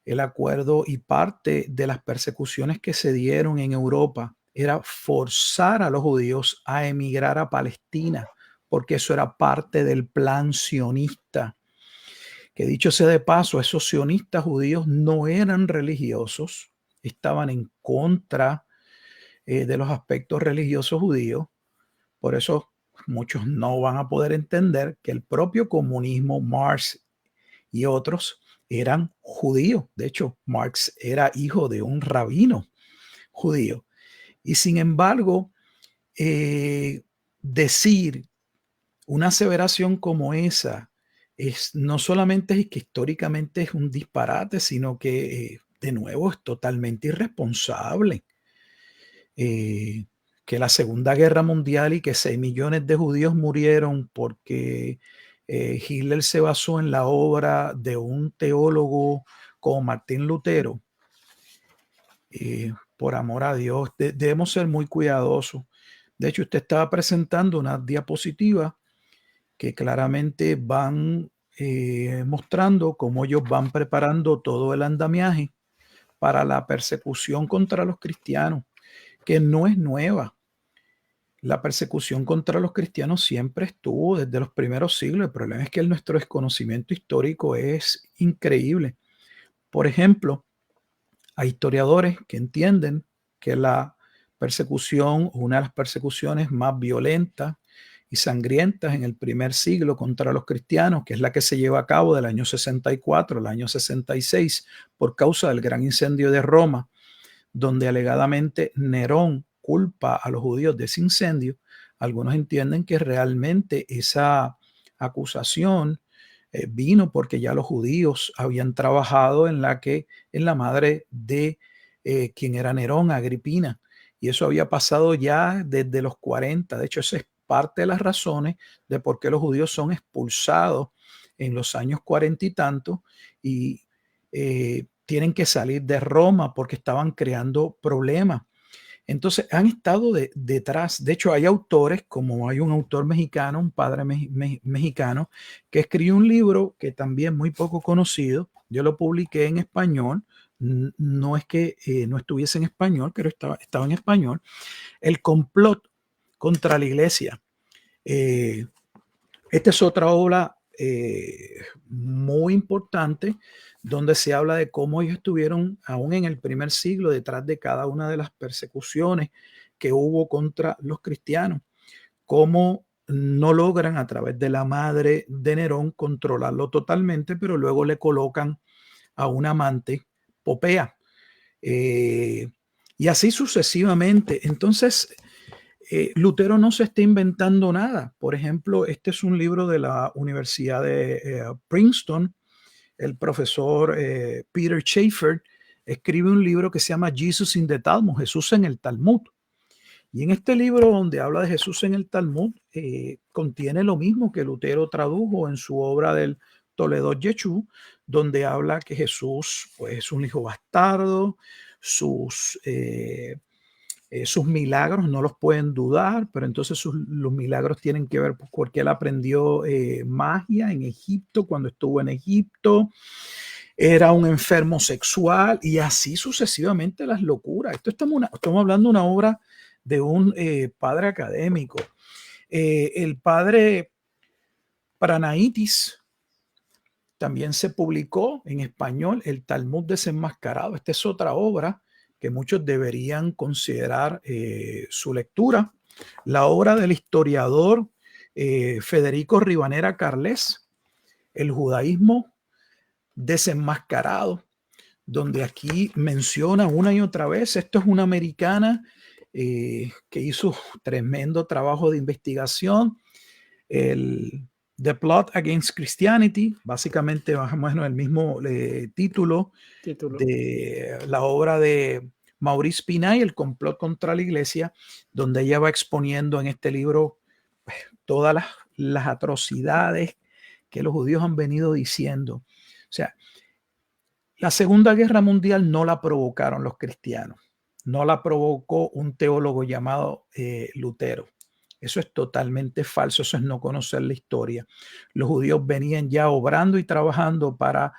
El acuerdo y parte de las persecuciones que se dieron en Europa era forzar a los judíos a emigrar a Palestina, porque eso era parte del plan sionista. Que dicho sea de paso, esos sionistas judíos no eran religiosos, estaban en contra de los aspectos religiosos judíos. Por eso muchos no van a poder entender que el propio comunismo, Marx y otros, eran judíos. De hecho, Marx era hijo de un rabino judío. Y sin embargo, decir una aseveración como esa no solamente es que históricamente es un disparate, sino que de nuevo es totalmente irresponsable. Que la Segunda Guerra Mundial y que 6 millones de judíos murieron porque Hitler se basó en la obra de un teólogo como Martín Lutero. Por amor a Dios, debemos ser muy cuidadosos. De hecho, usted estaba presentando una diapositiva que claramente van mostrando cómo ellos van preparando todo el andamiaje para la persecución contra los cristianos, que no es nueva. La persecución contra los cristianos siempre estuvo desde los primeros siglos. El problema es que nuestro desconocimiento histórico es increíble. Por ejemplo, hay historiadores que entienden que la persecución, una de las persecuciones más violentas y sangrientas en el primer siglo contra los cristianos, que es la que se lleva a cabo del año 64 al año 66 por causa del gran incendio de Roma, donde alegadamente Nerón culpa a los judíos de ese incendio. Algunos entienden que realmente esa acusación vino porque ya los judíos habían trabajado en la madre de quien era Nerón, Agripina, y eso había pasado ya desde los 40. De hecho, esa es parte de las razones de por qué los judíos son expulsados en los años 40 y tanto y tienen que salir de Roma porque estaban creando problemas. Entonces han estado detrás. De hecho, hay autores, como hay un autor mexicano, un padre mexicano, que escribió un libro que también muy poco conocido. Yo lo publiqué en español. No es que no estuviese en español, pero estaba en español. El complot contra la iglesia. Esta es otra obra muy importante donde se habla de cómo ellos estuvieron aún en el primer siglo detrás de cada una de las persecuciones que hubo contra los cristianos, cómo no logran a través de la madre de Nerón controlarlo totalmente, pero luego le colocan a un amante, Popea, y así sucesivamente. Entonces, Lutero no se está inventando nada. Por ejemplo, este es un libro de la Universidad de Princeton. El profesor Peter Schaeffer escribe un libro que se llama Jesus in the Talmud, Jesús en el Talmud. Y en este libro donde habla de Jesús en el Talmud, contiene lo mismo que Lutero tradujo en su obra del Toledo Yeshú, donde habla que Jesús pues, es un hijo bastardo, sus milagros no los pueden dudar, pero entonces los milagros tienen que ver porque él aprendió magia en Egipto cuando estuvo en Egipto, era un enfermo sexual y así sucesivamente las locuras. Estamos hablando de una obra de un padre académico. El padre Pranaitis también se publicó en español, el Talmud desenmascarado. Esta es otra obra que muchos deberían considerar su lectura. La obra del historiador Federico Rivanera Carles, El judaísmo desenmascarado, donde aquí menciona una y otra vez, esto es una americana que hizo tremendo trabajo de investigación, The Plot Against Christianity, básicamente más o menos el mismo título de la obra de Maurice Pinay, El complot contra la iglesia, donde ella va exponiendo en este libro pues, todas las atrocidades que los judíos han venido diciendo. O sea, la Segunda Guerra Mundial no la provocaron los cristianos, no la provocó un teólogo llamado Lutero. Eso es totalmente falso, eso es no conocer la historia. Los judíos venían ya obrando y trabajando para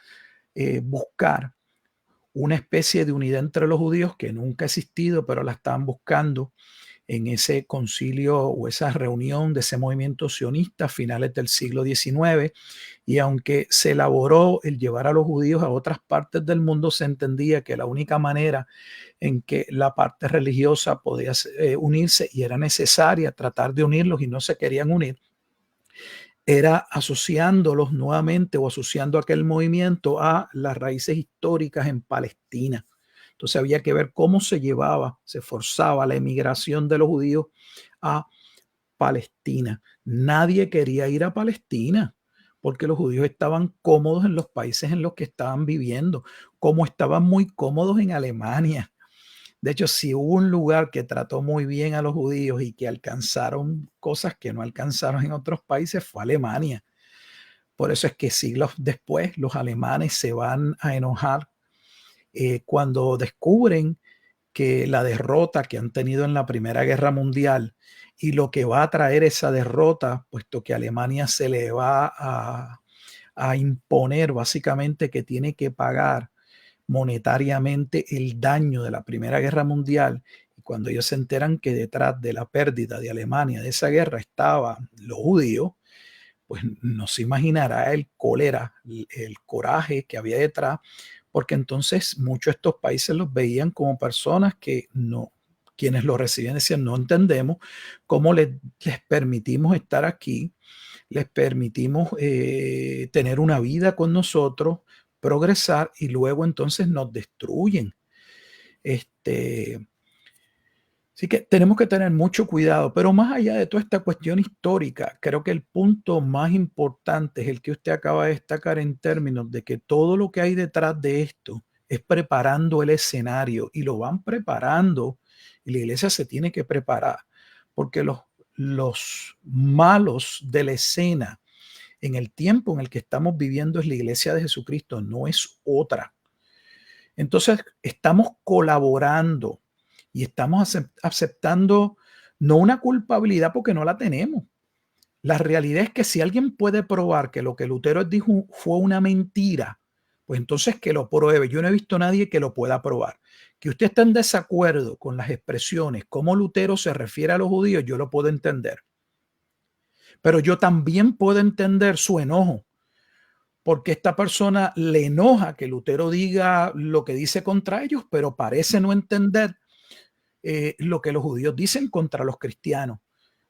buscar una especie de unidad entre los judíos que nunca ha existido, pero la estaban buscando en ese concilio o esa reunión de ese movimiento sionista a finales del siglo XIX. Y aunque se elaboró el llevar a los judíos a otras partes del mundo, se entendía que la única manera en que la parte religiosa podía unirse y era necesaria tratar de unirlos y no se querían unir, era asociándolos nuevamente o asociando aquel movimiento a las raíces históricas en Palestina. Entonces había que ver cómo se llevaba, se forzaba la emigración de los judíos a Palestina. Nadie quería ir a Palestina porque los judíos estaban cómodos en los países en los que estaban viviendo, como estaban muy cómodos en Alemania. De hecho, si hubo un lugar que trató muy bien a los judíos y que alcanzaron cosas que no alcanzaron en otros países, fue Alemania. Por eso es que siglos después los alemanes se van a enojar cuando descubren que la derrota que han tenido en la Primera Guerra Mundial y lo que va a traer esa derrota, puesto que Alemania se le va a imponer básicamente que tiene que pagar monetariamente el daño de la Primera Guerra Mundial. Y cuando ellos se enteran que detrás de la pérdida de Alemania de esa guerra estaban los judíos, pues no se imaginará el cólera, el coraje que había detrás, porque entonces muchos de estos países los veían como personas que no, quienes lo recibían decían, no entendemos cómo les permitimos estar aquí, les permitimos tener una vida con nosotros, progresar y luego entonces nos destruyen. Así que tenemos que tener mucho cuidado, pero más allá de toda esta cuestión histórica, creo que el punto más importante es el que usted acaba de destacar en términos de que todo lo que hay detrás de esto es preparando el escenario y lo van preparando y la iglesia se tiene que preparar porque los malos de la escena en el tiempo en el que estamos viviendo es la iglesia de Jesucristo, no es otra. Entonces estamos colaborando y estamos aceptando no una culpabilidad porque no la tenemos. La realidad es que si alguien puede probar que lo que Lutero dijo fue una mentira, pues entonces que lo pruebe. Yo no he visto a nadie que lo pueda probar. Que usted esté en desacuerdo con las expresiones, cómo Lutero se refiere a los judíos, yo lo puedo entender. Pero yo también puedo entender su enojo, porque esta persona le enoja que Lutero diga lo que dice contra ellos, pero parece no entender lo que los judíos dicen contra los cristianos.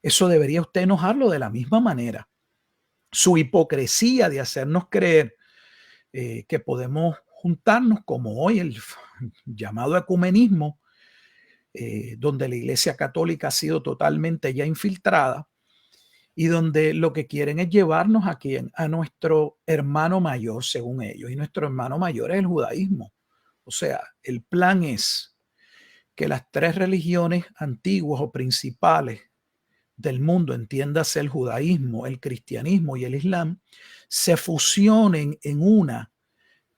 Eso debería usted enojarlo de la misma manera. Su hipocresía de hacernos creer que podemos juntarnos como hoy el llamado ecumenismo, donde la Iglesia Católica ha sido totalmente ya infiltrada y donde lo que quieren es llevarnos a nuestro hermano mayor, según ellos, y nuestro hermano mayor es el judaísmo. O sea, el plan es que las tres religiones antiguas o principales del mundo, entiéndase el judaísmo, el cristianismo y el islam, se fusionen en una,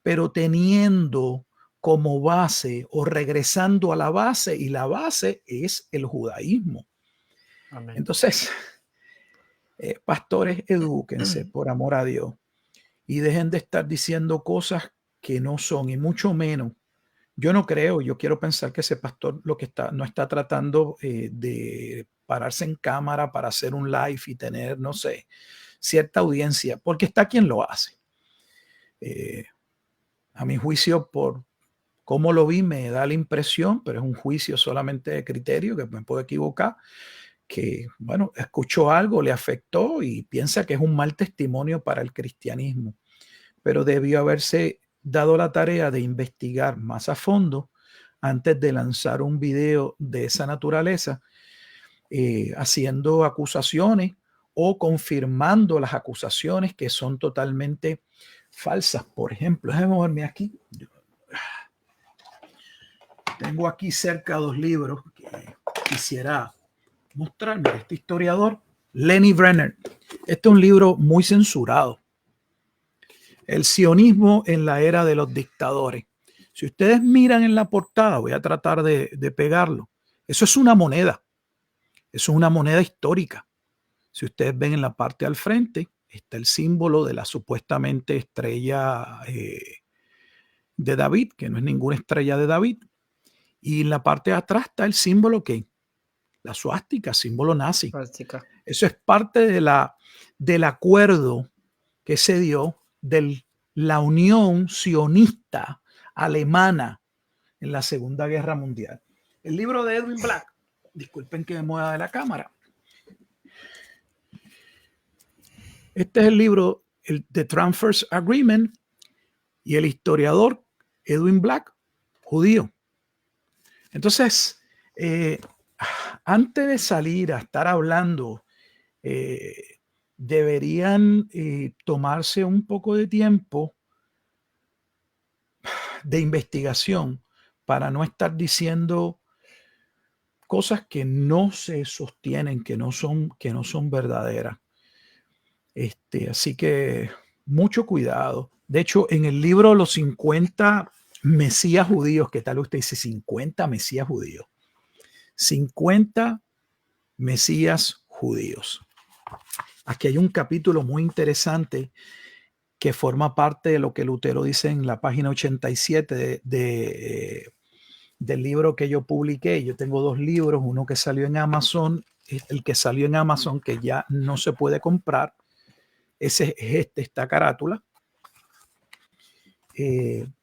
pero teniendo como base o regresando a la base, y la base es el judaísmo. Amén. Entonces, pastores, edúquense por amor a Dios y dejen de estar diciendo cosas que no son, y mucho menos. Yo no creo, yo quiero pensar que ese pastor no está tratando de pararse en cámara para hacer un live y tener, no sé, cierta audiencia, porque está quien lo hace. A mi juicio, por cómo lo vi, me da la impresión, pero es un juicio solamente de criterio, que me puedo equivocar, que, bueno, escuchó algo, le afectó y piensa que es un mal testimonio para el cristianismo, pero debió haberse dado la tarea de investigar más a fondo antes de lanzar un video de esa naturaleza, haciendo acusaciones o confirmando las acusaciones que son totalmente falsas. Por ejemplo, déjame verme aquí. Tengo aquí cerca 2 libros que quisiera mostrarme. Este historiador, Lenny Brenner. Este es un libro muy censurado. El sionismo en la era de los dictadores. Si ustedes miran en la portada, voy a tratar de pegarlo. Eso es una moneda. Eso es una moneda histórica. Si ustedes ven en la parte al frente, está el símbolo de la supuestamente estrella de David, que no es ninguna estrella de David. Y en la parte de atrás está el símbolo que la suástica, símbolo nazi. Suástica. Eso es parte del acuerdo que se dio de la Unión Sionista Alemana en la Segunda Guerra Mundial. El libro de Edwin Black, disculpen que me mueva de la cámara. Este es el libro, The Transfers Agreement, y el historiador Edwin Black, judío. Entonces, antes de salir a estar hablando, deberían tomarse un poco de tiempo de investigación para no estar diciendo cosas que no se sostienen, que no son verdaderas. Así que mucho cuidado. De hecho, en el libro Los 50 Mesías judíos, ¿qué tal usted dice 50 Mesías judíos? 50 Mesías judíos. Aquí hay un capítulo muy interesante que forma parte de lo que Lutero dice en la página 87 del libro que yo publiqué. Yo tengo 2 libros, uno que salió en Amazon, el que salió en Amazon que ya no se puede comprar. Ese es esta carátula. En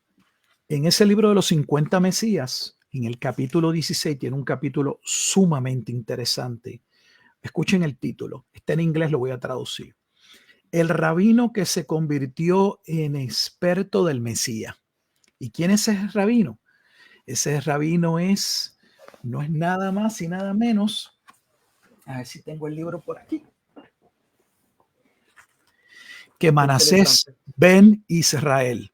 ese libro de los 50 Mesías, en el capítulo 16, tiene un capítulo sumamente interesante. Escuchen el título, está en inglés, lo voy a traducir. El rabino que se convirtió en experto del Mesías. ¿Y quién es ese rabino? Ese rabino no es nada más y nada menos. A ver si tengo el libro por aquí. Que Manasés ben Israel.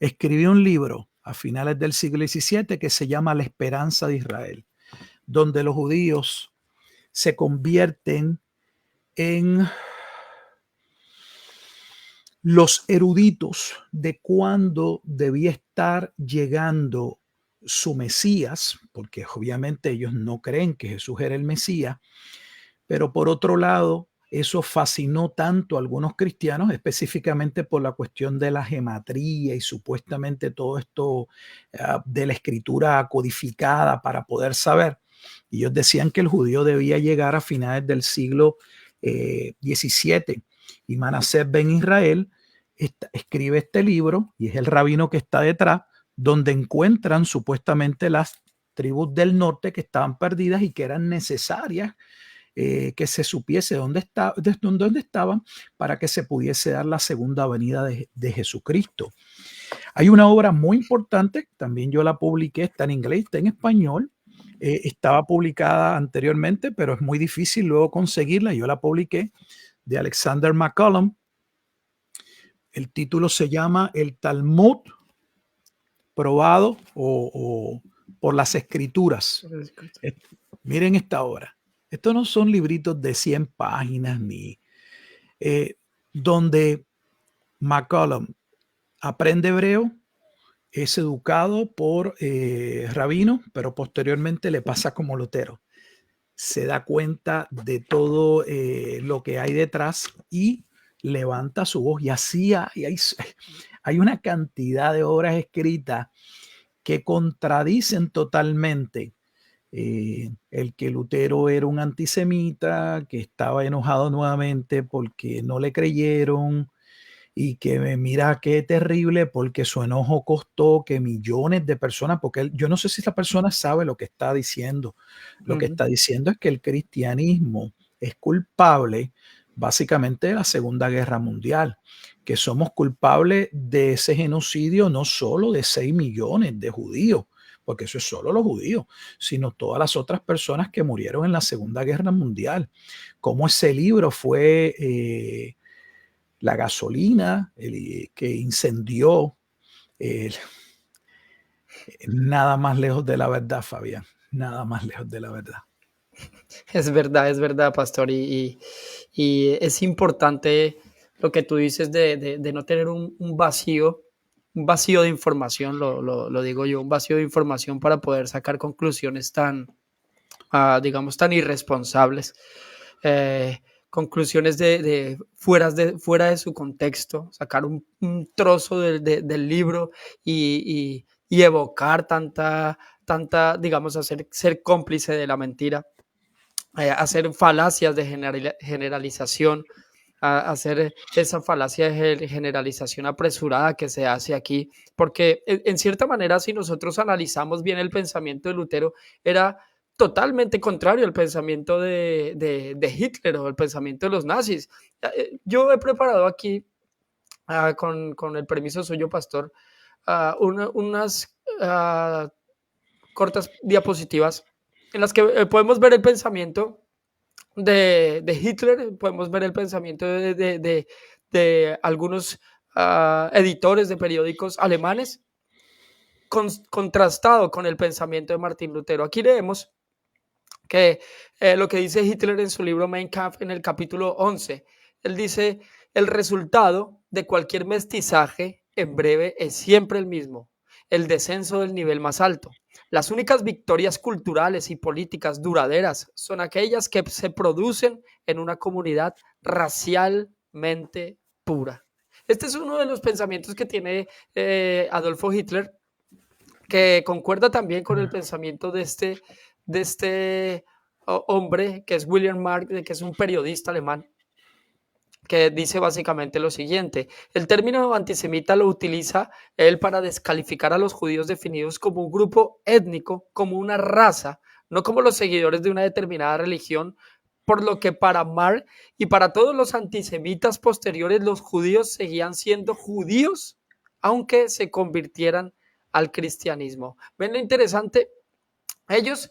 Escribió un libro a finales del siglo XVII que se llama La Esperanza de Israel, donde los judíos se convierten en los eruditos de cuándo debía estar llegando su Mesías, porque obviamente ellos no creen que Jesús era el Mesías, pero por otro lado, eso fascinó tanto a algunos cristianos, específicamente por la cuestión de la gematría y supuestamente todo esto de la escritura codificada para poder saber. Y ellos decían que el judío debía llegar a finales del siglo XVII. Y Manasés ben Israel escribe este libro, y es el rabino que está detrás, donde encuentran supuestamente las tribus del norte que estaban perdidas y que eran necesarias que se supiese dónde estaban para que se pudiese dar la segunda venida de Jesucristo. Hay una obra muy importante, también yo la publiqué, está en inglés, está en español, estaba publicada anteriormente, pero es muy difícil luego conseguirla. Yo la publiqué, de Alexander McCollum. El título se llama El Talmud probado o por las escrituras. Miren esta obra. Estos no son libritos de 100 páginas ni donde McCollum aprende hebreo, es educado por rabino, pero posteriormente le pasa como Lutero. Se da cuenta de todo lo que hay detrás y levanta su voz. Y así hay una cantidad de obras escritas que contradicen totalmente el que Lutero era un antisemita, que estaba enojado nuevamente porque no le creyeron, y que mira qué terrible porque su enojo costó que millones de personas, porque yo no sé si esta persona sabe lo que está diciendo. Lo que está diciendo es que el cristianismo es culpable básicamente de la Segunda Guerra Mundial, que somos culpables de ese genocidio no solo de 6 millones de judíos, porque eso es solo los judíos, sino todas las otras personas que murieron en la Segunda Guerra Mundial. Como ese libro fue la gasolina que incendió, nada más lejos de la verdad, Fabián, nada más lejos de la verdad. Es verdad, pastor, y es importante lo que tú dices de no tener un vacío de información, lo digo yo, un vacío de información para poder sacar conclusiones digamos, tan irresponsables, conclusiones fuera de su contexto, sacar un trozo del libro y evocar tanta, digamos, ser cómplice de la mentira, hacer falacias de generalización, hacer esa falacia de generalización apresurada que se hace aquí, porque en cierta manera, si nosotros analizamos bien el pensamiento de Lutero, era totalmente contrario al pensamiento de Hitler o al pensamiento de los nazis. Yo he preparado aquí, con el permiso suyo, pastor, unas cortas diapositivas en las que podemos ver el pensamiento de Hitler, podemos ver el pensamiento de algunos editores de periódicos alemanes, contrastado con el pensamiento de Martín Lutero. Aquí leemos que lo que dice Hitler en su libro Mein Kampf en el capítulo 11. Él dice: el resultado de cualquier mestizaje en breve es siempre el mismo, el descenso del nivel más alto. Las únicas victorias culturales y políticas duraderas son aquellas que se producen en una comunidad racialmente pura. Este es uno de los pensamientos que tiene Adolfo Hitler, que concuerda también con el pensamiento de este hombre, que es William Mark, que es un periodista alemán, que dice básicamente lo siguiente: el término antisemita lo utiliza él para descalificar a los judíos definidos como un grupo étnico, como una raza, no como los seguidores de una determinada religión, por lo que para Mark y para todos los antisemitas posteriores, los judíos seguían siendo judíos, aunque se convirtieran al cristianismo. ¿Ven lo interesante? Ellos,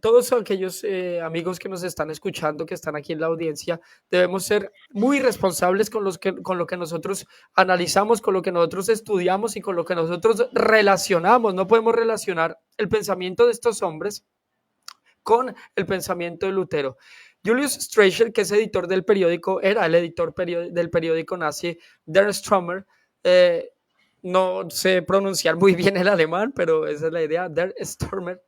todos aquellos amigos que nos están escuchando, que están aquí en la audiencia, debemos ser muy responsables con lo que nosotros analizamos, con lo que nosotros estudiamos y con lo que nosotros relacionamos. No podemos relacionar el pensamiento de estos hombres con el pensamiento de Lutero. Julius Streicher, que es editor del periódico, era el editor del periódico nazi Der Stürmer, no sé pronunciar muy bien el alemán, pero esa es la idea, Der Stürmer.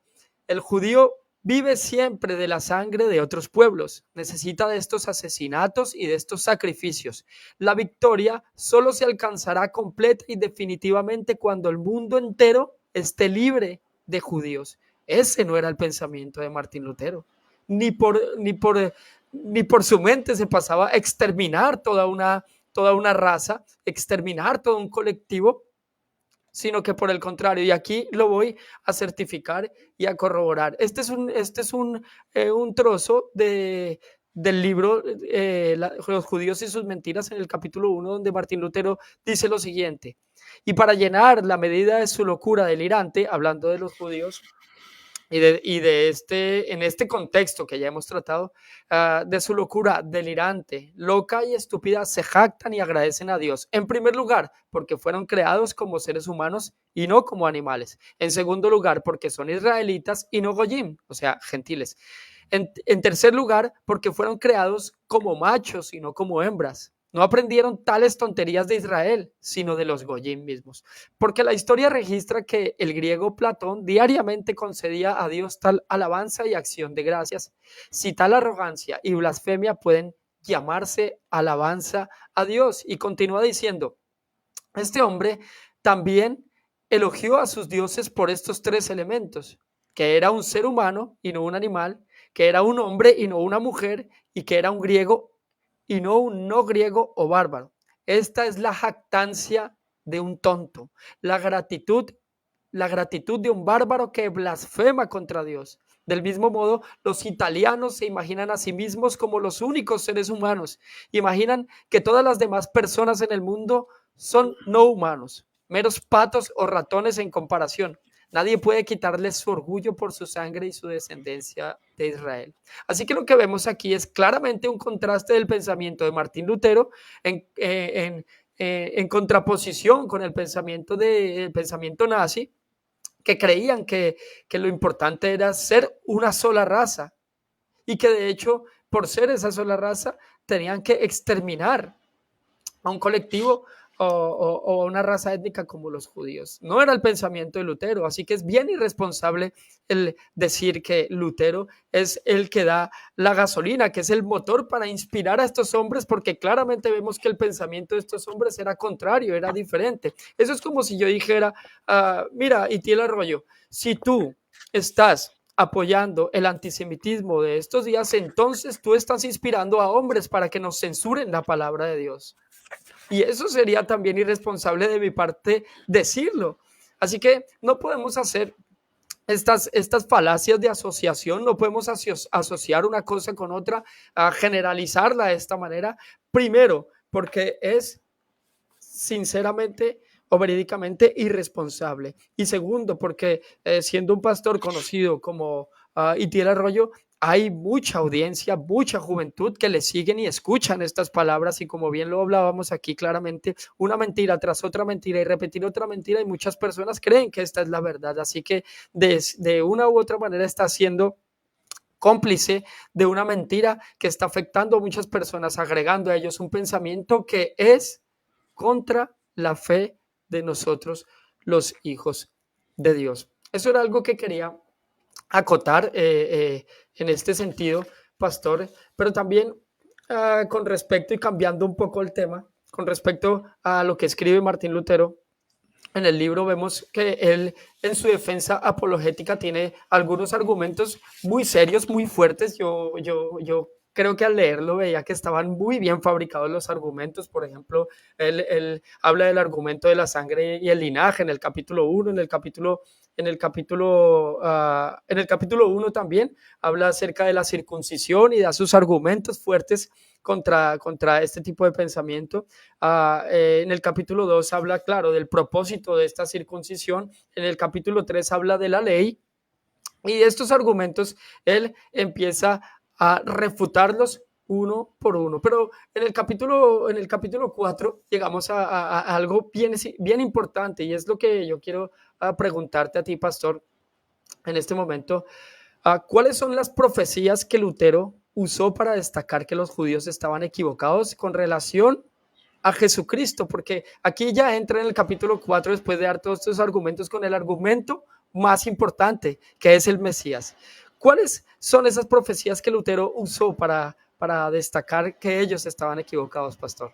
El judío vive siempre de la sangre de otros pueblos, necesita de estos asesinatos y de estos sacrificios. La victoria solo se alcanzará completa y definitivamente cuando el mundo entero esté libre de judíos. Ese no era el pensamiento de Martín Lutero. Ni por su mente se pasaba a exterminar toda una raza, exterminar todo un colectivo, sino que por el contrario, y aquí lo voy a certificar y a corroborar. Este es un trozo del libro Los judíos y sus mentiras, en el capítulo 1, donde Martín Lutero dice lo siguiente: y para llenar la medida de su locura delirante, hablando de los judíos, y en este contexto que ya hemos tratado, de su locura delirante, loca y estúpida, se jactan y agradecen a Dios. En primer lugar, porque fueron creados como seres humanos y no como animales. En segundo lugar, porque son israelitas y no goyim, o sea, gentiles. En tercer lugar, porque fueron creados como machos y no como hembras. No aprendieron tales tonterías de Israel, sino de los goyim mismos. Porque la historia registra que el griego Platón diariamente concedía a Dios tal alabanza y acción de gracias. Si tal arrogancia y blasfemia pueden llamarse alabanza a Dios. Y continúa diciendo: este hombre también elogió a sus dioses por estos tres elementos: que era un ser humano y no un animal, que era un hombre y no una mujer, y que era un griego y no un no griego o bárbaro. Esta es la jactancia de un tonto, la gratitud de un bárbaro que blasfema contra Dios. Del mismo modo, los italianos se imaginan a sí mismos como los únicos seres humanos. Imaginan que todas las demás personas en el mundo son no humanos, meros patos o ratones en comparación. Nadie puede quitarles su orgullo por su sangre y su descendencia de Israel. Así que lo que vemos aquí es claramente un contraste del pensamiento de Martín Lutero en contraposición con el pensamiento nazi, que creían que lo importante era ser una sola raza y que de hecho, por ser esa sola raza, tenían que exterminar a un colectivo o una raza étnica como los judíos. No era el pensamiento de Lutero, así que es bien irresponsable el decir que Lutero es el que da la gasolina, que es el motor para inspirar a estos hombres, porque claramente vemos que el pensamiento de estos hombres era contrario, era diferente. Eso es como si yo dijera, mira, Itiel Arroyo, si tú estás apoyando el antisemitismo de estos días, entonces tú estás inspirando a hombres para que nos censuren la palabra de Dios. Y eso sería también irresponsable de mi parte decirlo. Así que no podemos hacer estas falacias de asociación, no podemos asociar una cosa con otra, a generalizarla de esta manera. Primero, porque es sinceramente o verídicamente irresponsable. Y segundo, porque siendo un pastor conocido como Itiel Arroyo, hay mucha audiencia, mucha juventud que le siguen y escuchan estas palabras y como bien lo hablábamos aquí claramente, una mentira tras otra mentira y repetir otra mentira y muchas personas creen que esta es la verdad. Así que de una u otra manera está siendo cómplice de una mentira que está afectando a muchas personas, agregando a ellos un pensamiento que es contra la fe de nosotros, los hijos de Dios. Eso era algo que quería acotar en este sentido, pastor, pero también con respecto y cambiando un poco el tema, con respecto a lo que escribe Martín Lutero. En el libro vemos que él en su defensa apologética tiene algunos argumentos muy serios, muy fuertes. Yo creo que al leerlo veía que estaban muy bien fabricados los argumentos. Por ejemplo, él habla del argumento de la sangre y el linaje en el capítulo 1, en el capítulo 1 también habla acerca de la circuncisión y da sus argumentos fuertes contra este tipo de pensamiento. En el capítulo 2 habla, claro, del propósito de esta circuncisión. En el capítulo 3 habla de la ley. Y estos argumentos él empieza a refutarlos uno por uno. Pero en el capítulo 4 llegamos a algo bien importante y es lo que yo quiero preguntarte a ti, pastor, en este momento. ¿Cuáles son las profecías que Lutero usó para destacar que los judíos estaban equivocados con relación a Jesucristo? Porque aquí ya entra en el capítulo 4, después de dar todos estos argumentos, con el argumento más importante, que es el Mesías. ¿Cuáles son esas profecías que Lutero usó para destacar que ellos estaban equivocados, pastor?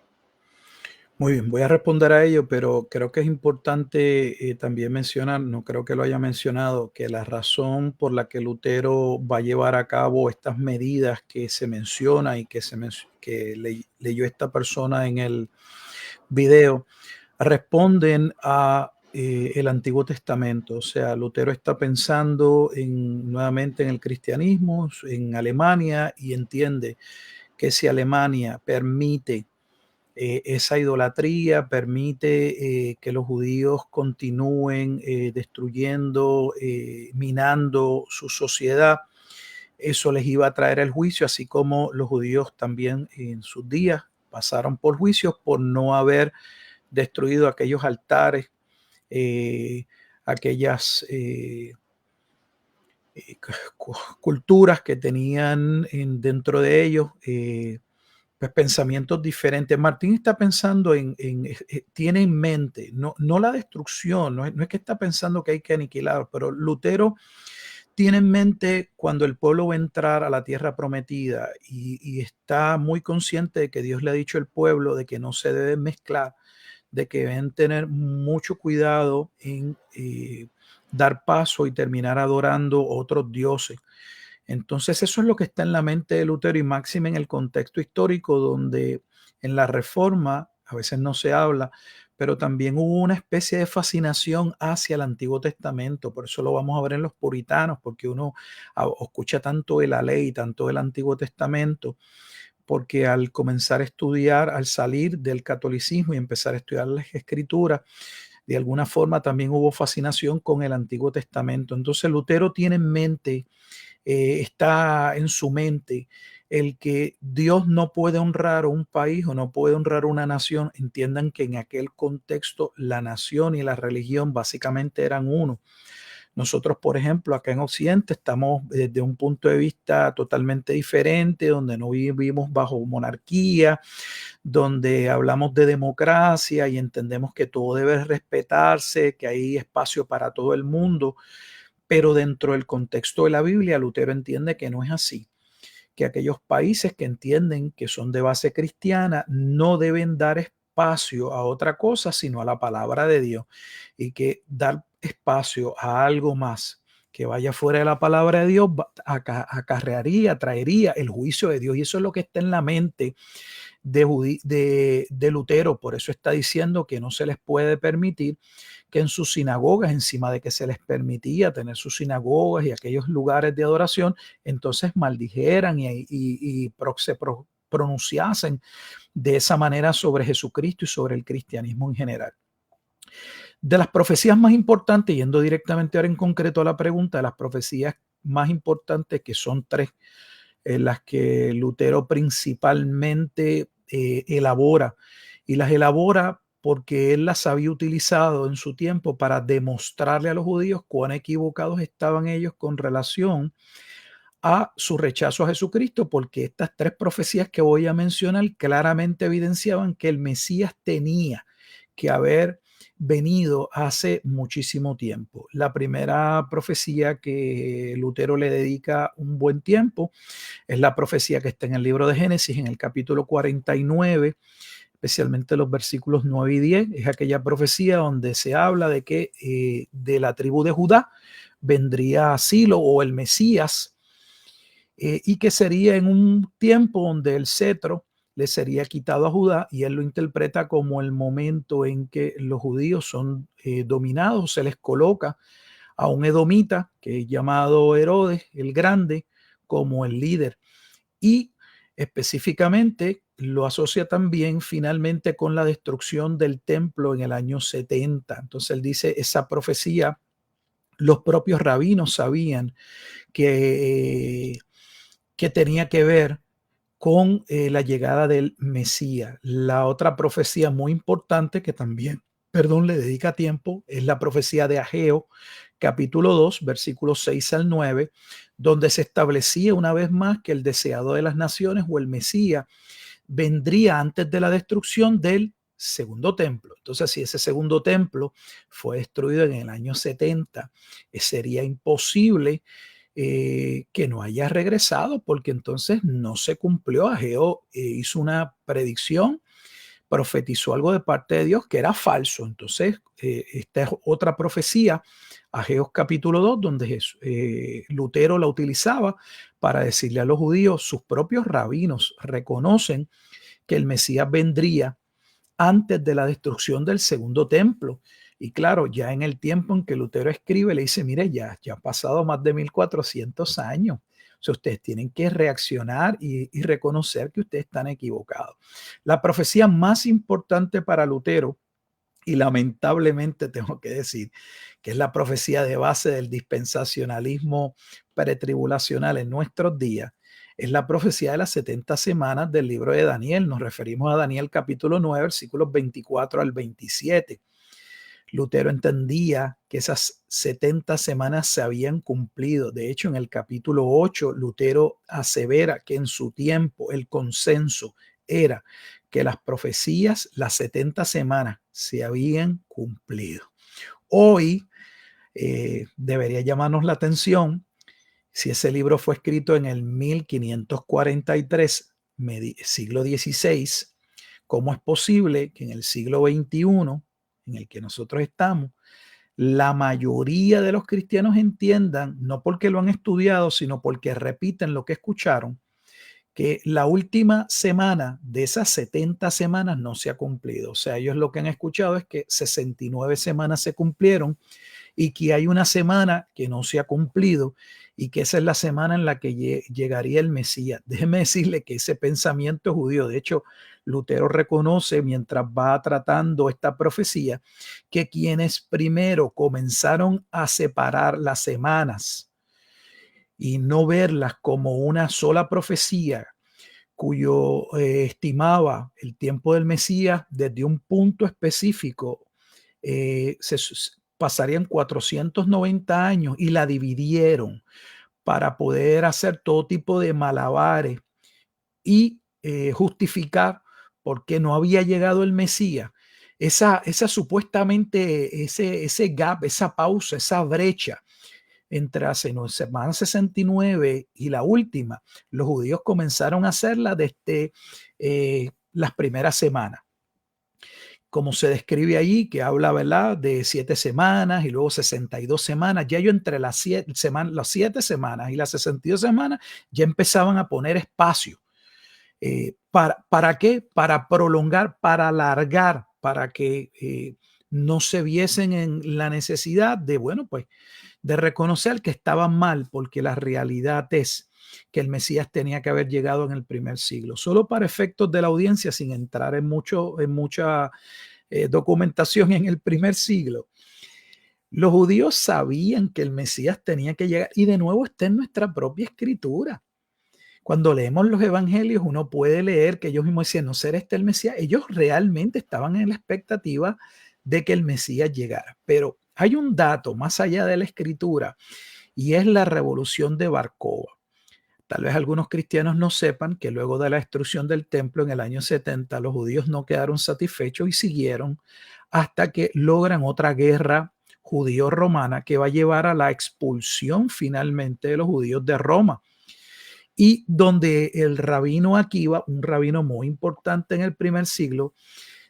Muy bien, voy a responder a ello, pero creo que es importante también mencionar, no creo que lo haya mencionado, que la razón por la que Lutero va a llevar a cabo estas medidas que se menciona y que leyó esta persona en el video, responden a el Antiguo Testamento. O sea, Lutero está pensando nuevamente en el cristianismo, en Alemania, y entiende que si Alemania permite esa idolatría, permite que los judíos continúen destruyendo, minando su sociedad, eso les iba a traer el juicio, así como los judíos también en sus días pasaron por juicios por no haber destruido aquellos altares, aquellas culturas que tenían dentro de ellos pues pensamientos diferentes. Martín está pensando tiene en mente, no la destrucción, no es que está pensando que hay que aniquilar, pero Lutero tiene en mente cuando el pueblo va a entrar a la tierra prometida y está muy consciente de que Dios le ha dicho al pueblo de que no se debe mezclar, de que deben tener mucho cuidado en dar paso y terminar adorando otros dioses. Entonces eso es lo que está en la mente de Lutero y máxime en el contexto histórico donde en la Reforma a veces no se habla, pero también hubo una especie de fascinación hacia el Antiguo Testamento. Por eso lo vamos a ver en los puritanos, porque uno escucha tanto de la ley, tanto del Antiguo Testamento, porque al comenzar a estudiar, al salir del catolicismo y empezar a estudiar las escrituras, de alguna forma también hubo fascinación con el Antiguo Testamento. Entonces Lutero tiene en mente, está en su mente el que Dios no puede honrar a un país o no puede honrar a una nación. Entiendan que en aquel contexto la nación y la religión básicamente eran uno. Nosotros, por ejemplo, acá en Occidente estamos desde un punto de vista totalmente diferente, donde no vivimos bajo monarquía, donde hablamos de democracia y entendemos que todo debe respetarse, que hay espacio para todo el mundo, pero dentro del contexto de la Biblia, Lutero entiende que no es así, que aquellos países que entienden que son de base cristiana no deben dar espacio a otra cosa sino a la palabra de Dios, y que dar espacio a algo más que vaya fuera de la palabra de Dios acarrearía, traería el juicio de Dios. Y eso es lo que está en la mente de Lutero. Por eso está diciendo que no se les puede permitir que en sus sinagogas, encima de que se les permitía tener sus sinagogas y aquellos lugares de adoración, entonces maldijeran y se pronunciasen de esa manera sobre Jesucristo y sobre el cristianismo en general. De las profecías más importantes, yendo directamente ahora en concreto a la pregunta, de las profecías más importantes, que son tres, las que Lutero principalmente elabora, y las elabora porque él las había utilizado en su tiempo para demostrarle a los judíos cuán equivocados estaban ellos con relación a su rechazo a Jesucristo, porque estas tres profecías que voy a mencionar claramente evidenciaban que el Mesías tenía que haber venido hace muchísimo tiempo. La primera profecía que Lutero le dedica un buen tiempo es la profecía que está en el libro de Génesis, en el capítulo 49, especialmente los versículos 9 y 10. Es aquella profecía donde se habla de que de la tribu de Judá vendría Silo o el Mesías, y que sería en un tiempo donde el cetro le sería quitado a Judá, y él lo interpreta como el momento en que los judíos son dominados. Se les coloca a un edomita que es llamado Herodes el Grande como el líder, y específicamente lo asocia también finalmente con la destrucción del templo en el año 70. Entonces él dice, esa profecía, los propios rabinos sabían que tenía que ver con la llegada del Mesías. La otra profecía muy importante que también, le dedica tiempo, es la profecía de Ageo, capítulo 2, versículos 6 al 9, donde se establecía una vez más que el deseado de las naciones o el Mesías vendría antes de la destrucción del segundo templo. Entonces, si ese segundo templo fue destruido en el año 70, sería imposible que no haya regresado, porque entonces no se cumplió. Ageo hizo una predicción, profetizó algo de parte de Dios que era falso. Entonces, esta es otra profecía, Ageo capítulo 2, donde Lutero la utilizaba para decirle a los judíos, sus propios rabinos reconocen que el Mesías vendría antes de la destrucción del segundo templo. Y claro, ya en el tiempo en que Lutero escribe, le dice, mire, ya han pasado más de 1400 años. O sea, ustedes tienen que reaccionar y reconocer que ustedes están equivocados. La profecía más importante para Lutero, y lamentablemente tengo que decir que es la profecía de base del dispensacionalismo pretribulacional en nuestros días, es la profecía de las 70 semanas del libro de Daniel. Nos referimos a Daniel capítulo 9, versículos 24 al 27. Lutero entendía que esas 70 semanas se habían cumplido. De hecho, en el capítulo 8, Lutero asevera que en su tiempo el consenso era que las profecías, las 70 semanas, se habían cumplido. Hoy debería llamarnos la atención, si ese libro fue escrito en el 1543, siglo XVI, ¿cómo es posible que en el siglo XXI, en el que nosotros estamos, la mayoría de los cristianos entiendan, no porque lo han estudiado, sino porque repiten lo que escucharon, que la última semana de esas 70 semanas no se ha cumplido? O sea, ellos lo que han escuchado es que 69 semanas se cumplieron y que hay una semana que no se ha cumplido, y que esa es la semana en la que llegaría el Mesías. Déjeme decirle que ese pensamiento es judío. De hecho, Lutero reconoce, mientras va tratando esta profecía, que quienes primero comenzaron a separar las semanas y no verlas como una sola profecía, cuyo estimaba el tiempo del Mesías desde un punto específico, pasarían 490 años, y la dividieron para poder hacer todo tipo de malabares y justificar por qué no había llegado el Mesías. Esa supuestamente, ese gap, esa pausa, esa brecha entre la semana 69 y la última, los judíos comenzaron a hacerla desde las primeras semanas. como se describe allí, que habla, ¿verdad?, de 7 semanas y luego 62 semanas. Ya yo entre las 7 semanas y las 62 semanas ya empezaban a poner espacio. ¿Para qué? Para prolongar, para alargar, para que no se viesen en la necesidad de, bueno, pues de reconocer que estaban mal, porque la realidad es que el Mesías tenía que haber llegado en el primer siglo. Solo para efectos de la audiencia, sin entrar en mucha documentación en el primer siglo, los judíos sabían que el Mesías tenía que llegar, y de nuevo está en nuestra propia escritura. Cuando leemos los evangelios, uno puede leer que ellos mismos decían, no será este el Mesías. Ellos realmente estaban en la expectativa de que el Mesías llegara. Pero hay un dato más allá de la escritura, y es la revolución de Bar Kokhba. Tal vez algunos cristianos no sepan que luego de la destrucción del templo en el año 70, los judíos no quedaron satisfechos y siguieron hasta que logran otra guerra judío-romana que va a llevar a la expulsión finalmente de los judíos de Roma. Y donde el rabino Akiva, un rabino muy importante en el primer siglo,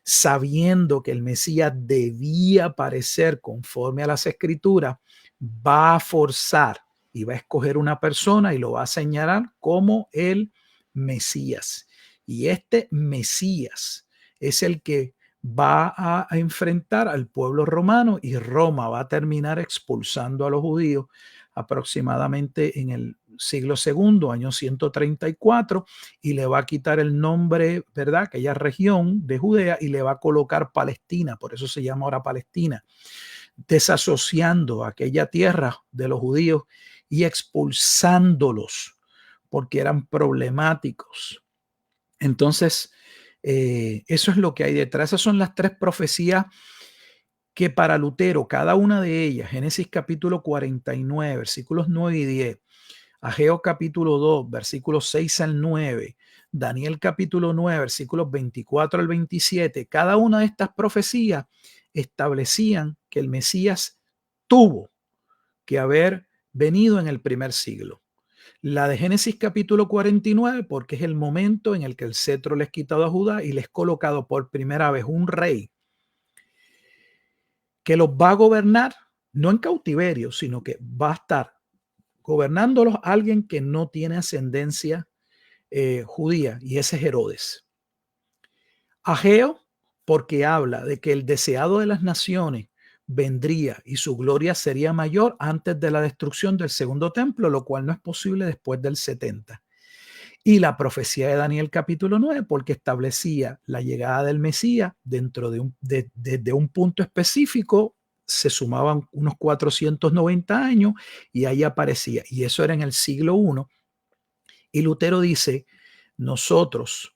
sabiendo que el Mesías debía aparecer conforme a las escrituras, va a forzar y va a escoger una persona y lo va a señalar como el Mesías. Y este Mesías es el que va a enfrentar al pueblo romano, y Roma va a terminar expulsando a los judíos aproximadamente en el siglo II, año 134, y le va a quitar el nombre, ¿verdad?, aquella región de Judea, y le va a colocar Palestina, por eso se llama ahora Palestina, desasociando aquella tierra de los judíos y expulsándolos porque eran problemáticos. Entonces, eso es lo que hay detrás. Esas son las 3 profecías que para Lutero, cada una de ellas, Génesis capítulo 49, versículos 9 y 10, Ageo capítulo 2, versículos 6 al 9, Daniel capítulo 9, versículos 24 al 27, cada una de estas profecías establecían que el Mesías tuvo que haber venido en el primer siglo. La de Génesis capítulo 49, porque es el momento en el que el cetro le es quitado a Judá y le es colocado por primera vez un rey que los va a gobernar, no en cautiverio, sino que va a estar gobernándolos alguien que no tiene ascendencia judía, y ese es Herodes. Ageo, porque habla de que el deseado de las naciones vendría y su gloria sería mayor antes de la destrucción del segundo templo, lo cual no es posible después del 70. Y la profecía de Daniel capítulo 9, porque establecía la llegada del Mesías dentro de un punto específico, se sumaban unos 490 años y ahí aparecía. Y eso era en el siglo I. Y Lutero dice, nosotros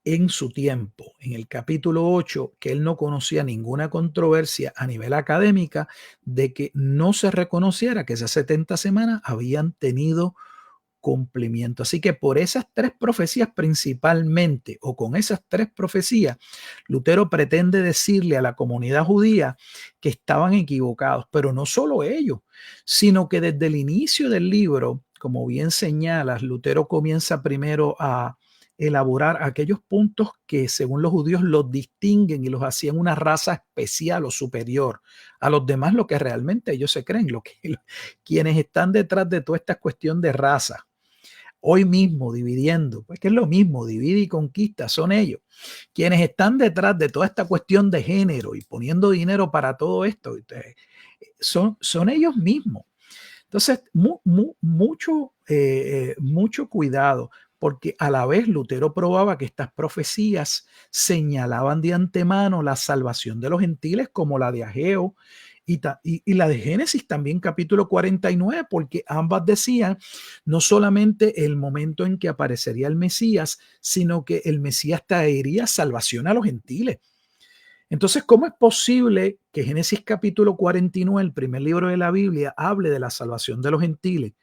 en su tiempo, en el capítulo 8, que él no conocía ninguna controversia a nivel académica de que no se reconociera que esas 70 semanas habían tenido cumplimiento. Así que por esas 3 profecías principalmente, o con esas 3 profecías, Lutero pretende decirle a la comunidad judía que estaban equivocados, pero no solo ellos, sino que desde el inicio del libro, como bien señalas, Lutero comienza primero a elaborar aquellos puntos que según los judíos los distinguen y los hacían una raza especial o superior a los demás, lo que realmente ellos se creen, quienes están detrás de toda esta cuestión de raza. Hoy mismo dividiendo, pues que es lo mismo, divide y conquista, son ellos. Quienes están detrás de toda esta cuestión de género y poniendo dinero para todo esto, son ellos mismos. Entonces, mucho cuidado, porque a la vez Lutero probaba que estas profecías señalaban de antemano la salvación de los gentiles, como la de Ageo y la de Génesis también capítulo 49, porque ambas decían no solamente el momento en que aparecería el Mesías, sino que el Mesías traería salvación a los gentiles. Entonces, ¿cómo es posible que Génesis capítulo 49, el primer libro de la Biblia, hable de la salvación de los gentiles?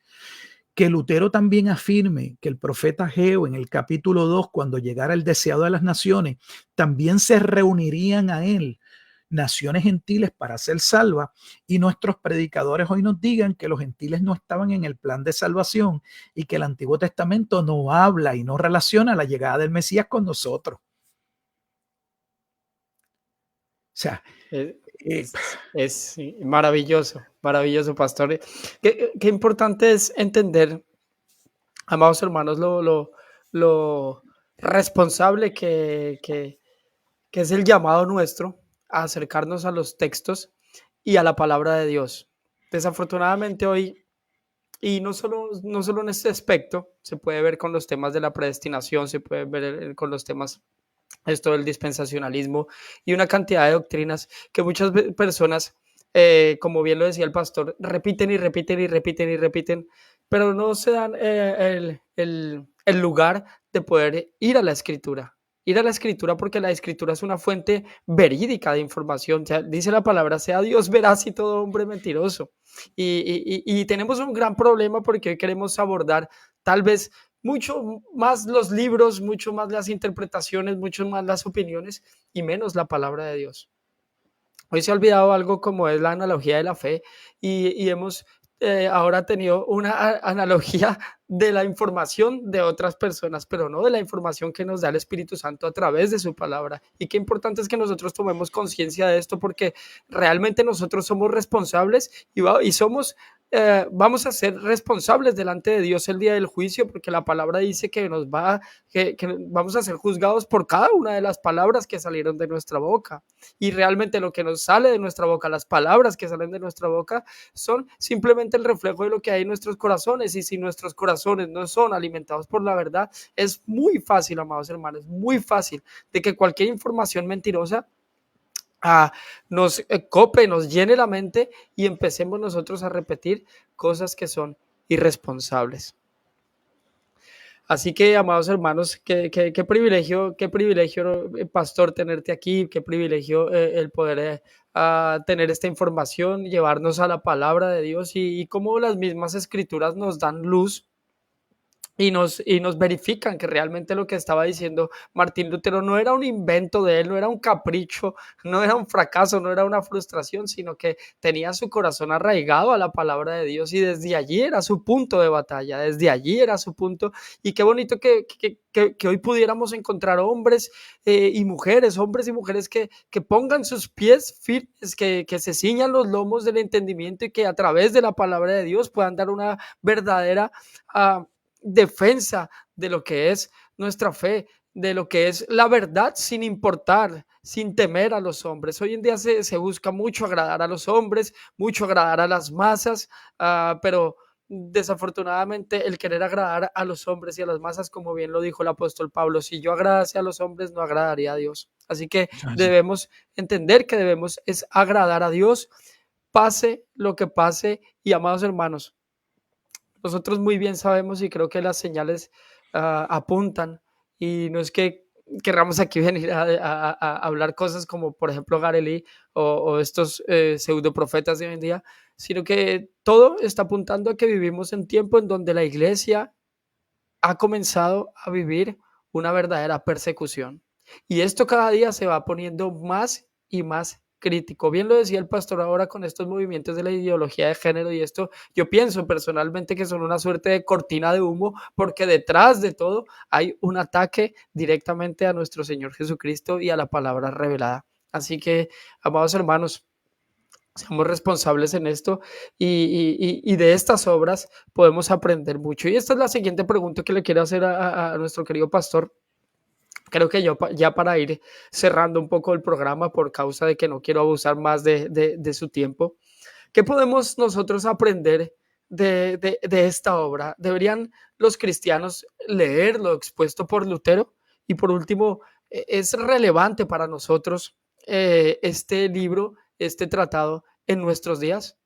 Que Lutero también afirme que el profeta Ageo en el capítulo 2, cuando llegara el deseado de las naciones, también se reunirían a él naciones gentiles para ser salvas, y nuestros predicadores hoy nos digan que los gentiles no estaban en el plan de salvación y que el Antiguo Testamento no habla y no relaciona la llegada del Mesías con nosotros. sea, Es, eh, sí, maravilloso, maravilloso, pastor. Qué importante es entender, amados hermanos, lo responsable que es el llamado nuestro a acercarnos a los textos y a la palabra de Dios. Desafortunadamente hoy, y no solo en este aspecto, se puede ver con los temas de la predestinación, se puede ver con los temas esto del dispensacionalismo y una cantidad de doctrinas que muchas personas, como bien lo decía el pastor, repiten y repiten y repiten y repiten, pero no se dan el lugar de poder ir a la escritura. Ir a la escritura porque la escritura es una fuente verídica de información. O sea, dice la palabra, sea Dios veraz y todo hombre mentiroso. Y tenemos un gran problema porque hoy queremos abordar tal vez mucho más los libros, mucho más las interpretaciones, mucho más las opiniones y menos la palabra de Dios. Hoy se ha olvidado algo como es la analogía de la fe y hemos ahora tenido una analogía de la información de otras personas, pero no de la información que nos da el Espíritu Santo a través de su palabra. Y qué importante es que nosotros tomemos conciencia de esto porque realmente nosotros somos responsables y somos vamos a ser responsables delante de Dios el día del juicio, porque la palabra dice que que vamos a ser juzgados por cada una de las palabras que salieron de nuestra boca. Y realmente lo que nos sale de nuestra boca, las palabras que salen de nuestra boca, son simplemente el reflejo de lo que hay en nuestros corazones. Y si nuestros corazones no son alimentados por la verdad, es muy fácil, amados hermanos, muy fácil de que cualquier información mentirosa nos cope, nos llene la mente y empecemos nosotros a repetir cosas que son irresponsables. Así que, amados hermanos, qué privilegio, pastor, tenerte aquí, qué privilegio el poder tener esta información, llevarnos a la palabra de Dios y cómo las mismas escrituras nos dan luz y nos verifican que realmente lo que estaba diciendo Martín Lutero no era un invento de él, no era un capricho, no era un fracaso, no era una frustración, sino que tenía su corazón arraigado a la palabra de Dios y desde allí era su punto de batalla, desde allí era su punto. Y qué bonito que hoy pudiéramos encontrar hombres y mujeres, que pongan sus pies firmes, que se ciñan los lomos del entendimiento y que a través de la palabra de Dios puedan dar una verdadera defensa de lo que es nuestra fe, de lo que es la verdad sin importar, sin temer a los hombres. Hoy en día se busca mucho agradar a los hombres, mucho agradar a las masas, pero desafortunadamente el querer agradar a los hombres y a las masas, como bien lo dijo el apóstol Pablo, si yo agradase a los hombres no agradaría a Dios. Así que debemos entender que debemos es agradar a Dios, pase lo que pase. Y amados hermanos, nosotros muy bien sabemos y creo que las señales apuntan y no es que querramos aquí venir a hablar cosas como por ejemplo Garelí o estos pseudoprofetas de hoy en día, sino que todo está apuntando a que vivimos en tiempo en donde la iglesia ha comenzado a vivir una verdadera persecución y esto cada día se va poniendo más y más crítico. Bien lo decía el pastor ahora con estos movimientos de la ideología de género y esto yo pienso personalmente que son una suerte de cortina de humo porque detrás de todo hay un ataque directamente a nuestro Señor Jesucristo y a la palabra revelada. Así que, amados hermanos, seamos responsables en esto y de estas obras podemos aprender mucho. Y esta es la siguiente pregunta que le quiero hacer a nuestro querido pastor. Creo que yo ya para ir cerrando un poco el programa por causa de que no quiero abusar más de su tiempo, ¿qué podemos nosotros aprender de esta obra? ¿Deberían los cristianos leer lo expuesto por Lutero? Y por último, ¿es relevante para nosotros este libro, este tratado en nuestros días?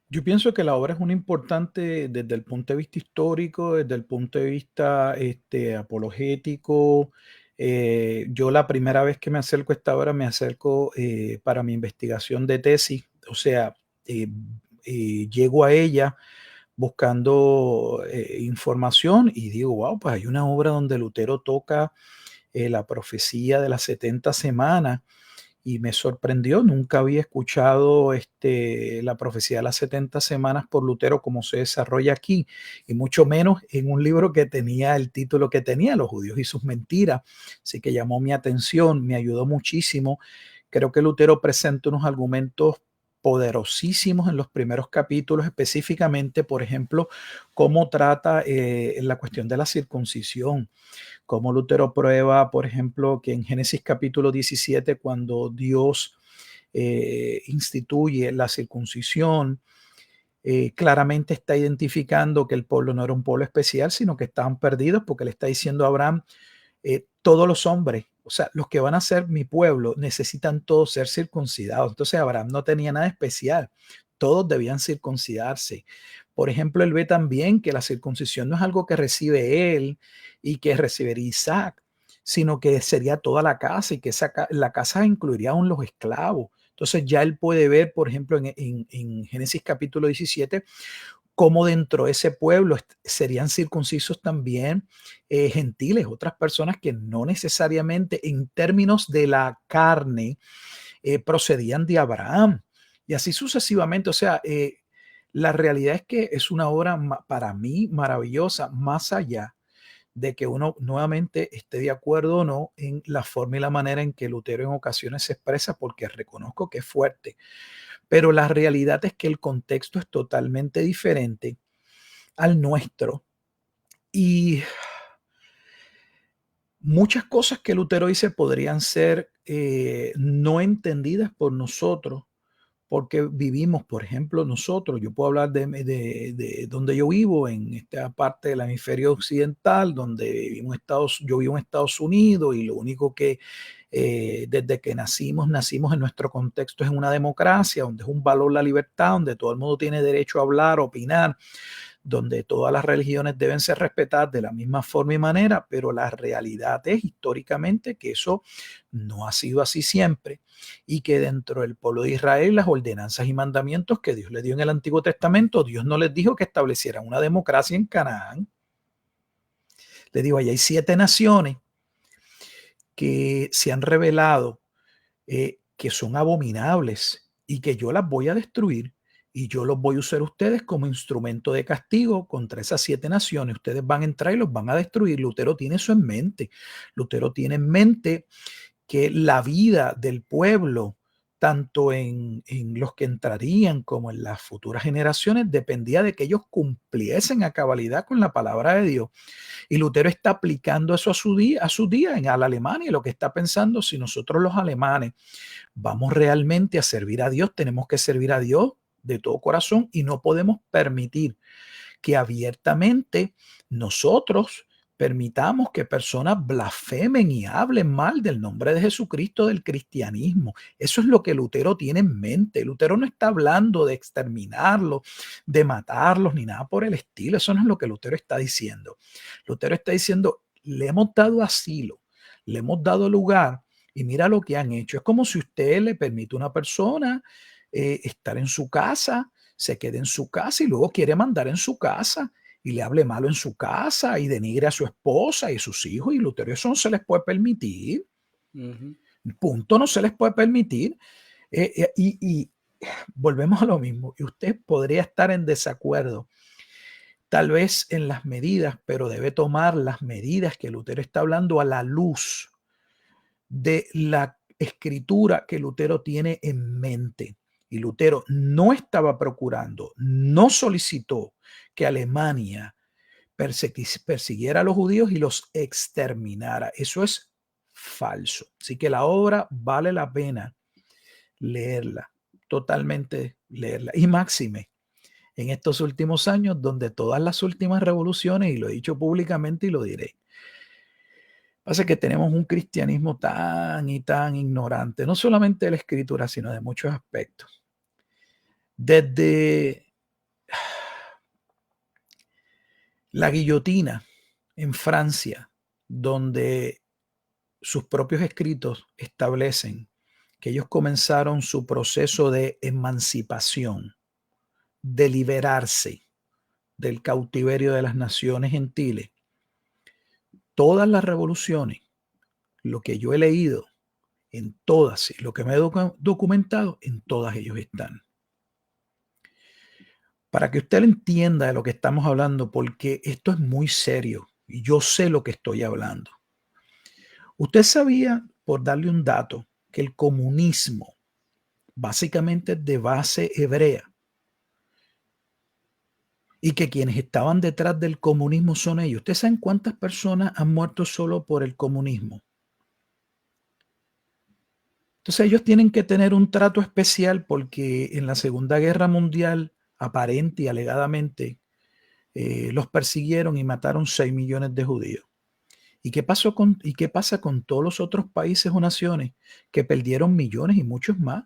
Yo pienso que la obra es una importante desde el punto de vista histórico, desde el punto de vista apologético. Yo la primera vez que me acerco a esta obra me acerco para mi investigación de tesis, o sea, eh, llego a ella buscando información y digo, wow, pues hay una obra donde Lutero toca la profecía de las 70 semanas y me sorprendió, nunca había escuchado la profecía de las 70 semanas por Lutero como se desarrolla aquí, y mucho menos en un libro que tenía el título que tenía, Los judíos y sus mentiras. Así que llamó mi atención, me ayudó muchísimo Creo que Lutero presenta unos argumentos poderosísimos en los primeros capítulos, específicamente, por ejemplo, cómo trata la cuestión de la circuncisión. Cómo Lutero prueba, por ejemplo, que en Génesis capítulo 17, cuando Dios instituye la circuncisión, claramente está identificando que el pueblo no era un pueblo especial, sino que estaban perdidos, porque le está diciendo a Abraham, todos los hombres, o sea, los que van a ser mi pueblo, necesitan todos ser circuncidados. Entonces Abraham no tenía nada especial, todos debían circuncidarse. Por ejemplo, él ve también que la circuncisión no es algo que recibe él y que recibiría Isaac, sino que sería toda la casa, y que la casa incluiría aún los esclavos. Entonces ya él puede ver, por ejemplo, en Génesis capítulo 17, cómo dentro de ese pueblo serían circuncisos también gentiles, otras personas que no necesariamente en términos de la carne procedían de Abraham, y así sucesivamente. O sea, la realidad es que es una obra para mí maravillosa, más allá de que uno nuevamente esté de acuerdo o no en la forma y la manera en que Lutero en ocasiones se expresa, porque reconozco que es fuerte. Pero la realidad es que el contexto es totalmente diferente al nuestro, y muchas cosas que Lutero dice podrían ser no entendidas por nosotros, porque vivimos, por ejemplo, nosotros, yo puedo hablar de donde yo vivo, en esta parte del hemisferio occidental, donde yo vivo en Estados Unidos, y lo único que desde que nacimos en nuestro contexto es en una democracia, donde es un valor la libertad, donde todo el mundo tiene derecho a hablar, opinar, donde todas las religiones deben ser respetadas de la misma forma y manera, pero la realidad es históricamente que eso no ha sido así siempre, y que dentro del pueblo de Israel las ordenanzas y mandamientos que Dios le dio en el Antiguo Testamento, Dios no les dijo que establecieran una democracia en Canaán. Le digo, allá hay 7 naciones que se han revelado que son abominables y que yo las voy a destruir, y yo los voy a usar a ustedes como instrumento de castigo contra esas 7 naciones. Ustedes van a entrar y los van a destruir. Lutero tiene eso en mente. Lutero tiene en mente que la vida del pueblo, tanto en los que entrarían como en las futuras generaciones, dependía de que ellos cumpliesen a cabalidad con la palabra de Dios. Y Lutero está aplicando eso a su día en la Alemania, y lo que está pensando: si nosotros los alemanes vamos realmente a servir a Dios, tenemos que servir a Dios de todo corazón, y no podemos permitir que abiertamente nosotros permitamos que personas blasfemen y hablen mal del nombre de Jesucristo, del cristianismo. Eso es lo que Lutero tiene en mente. Lutero no está hablando de exterminarlos, de matarlos, ni nada por el estilo. Eso no es lo que Lutero está diciendo. Lutero está diciendo: le hemos dado asilo, le hemos dado lugar, y mira lo que han hecho. Es como si usted le permite a una persona estar en su casa, se quede en su casa, y luego quiere mandar en su casa, y le hable malo en su casa, y denigre a su esposa y sus hijos. Y Lutero, eso no se les puede permitir. Punto, no se les puede permitir. Y volvemos a lo mismo. Y usted podría estar en desacuerdo, tal vez en las medidas, pero debe tomar las medidas que Lutero está hablando a la luz de la escritura que Lutero tiene en mente. Y Lutero no estaba procurando, no solicitó que Alemania persiguiera a los judíos y los exterminara. Eso es falso. Así que la obra vale la pena leerla, totalmente leerla. Y máxime en estos últimos años, donde todas las últimas revoluciones, y lo he dicho públicamente y lo diré, pasa que tenemos un cristianismo tan y tan ignorante, no solamente de la escritura, sino de muchos aspectos. Desde la guillotina en Francia, donde sus propios escritos establecen que ellos comenzaron su proceso de emancipación, de liberarse del cautiverio de las naciones gentiles. Todas las revoluciones, lo que yo he leído, en todas, lo que me he documentado, en todas ellos están. Para que usted entienda de lo que estamos hablando, porque esto es muy serio y yo sé lo que estoy hablando. Usted sabía, por darle un dato, que el comunismo básicamente es de base hebrea y que quienes estaban detrás del comunismo son ellos. ¿Ustedes saben cuántas personas han muerto solo por el comunismo? Entonces ellos tienen que tener un trato especial porque en la Segunda Guerra Mundial, aparente y alegadamente, los persiguieron y mataron 6 millones de judíos. ¿Y qué pasa con todos los otros países o naciones que perdieron millones y muchos más?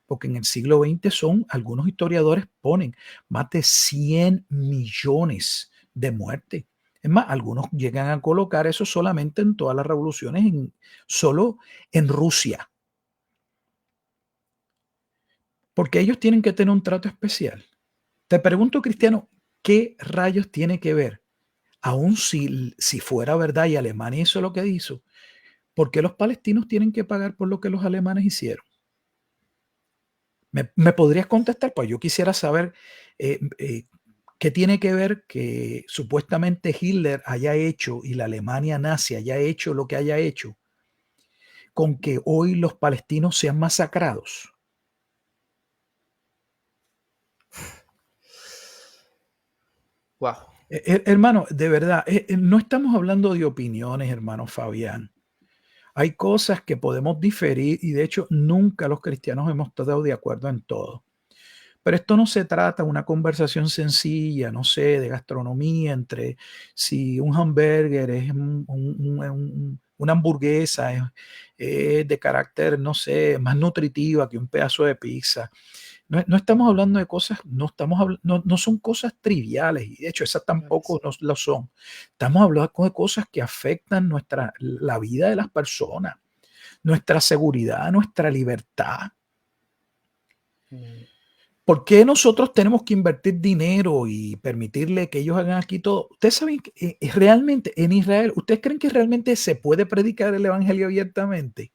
Porque en el siglo XX algunos historiadores ponen más de 100 millones de muertes. Es más, algunos llegan a colocar eso solamente en todas las revoluciones, solo en Rusia. Porque ellos tienen que tener un trato especial. Te pregunto, Cristiano, ¿qué rayos tiene que ver? Aún si fuera verdad y Alemania hizo lo que hizo, ¿por qué los palestinos tienen que pagar por lo que los alemanes hicieron? ¿Me podrías contestar? Pues yo quisiera saber qué tiene que ver que supuestamente Hitler haya hecho y la Alemania nazi haya hecho lo que haya hecho con que hoy los palestinos sean masacrados. Wow. Hermano, de verdad, no estamos hablando de opiniones, hermano Fabián. Hay cosas que podemos diferir y de hecho nunca los cristianos hemos estado de acuerdo en todo. Pero esto no se trata de una conversación sencilla, no sé, de gastronomía entre si un hamburger es una hamburguesa es de carácter, no sé, más nutritiva que un pedazo de pizza. No estamos hablando de cosas, no son cosas triviales y de hecho esas tampoco no lo son. Estamos hablando de cosas que afectan la vida de las personas, nuestra seguridad, nuestra libertad. ¿Por qué nosotros tenemos que invertir dinero y permitirle que ellos hagan aquí todo? Ustedes saben que realmente en Israel, ¿ustedes creen que realmente se puede predicar el evangelio abiertamente?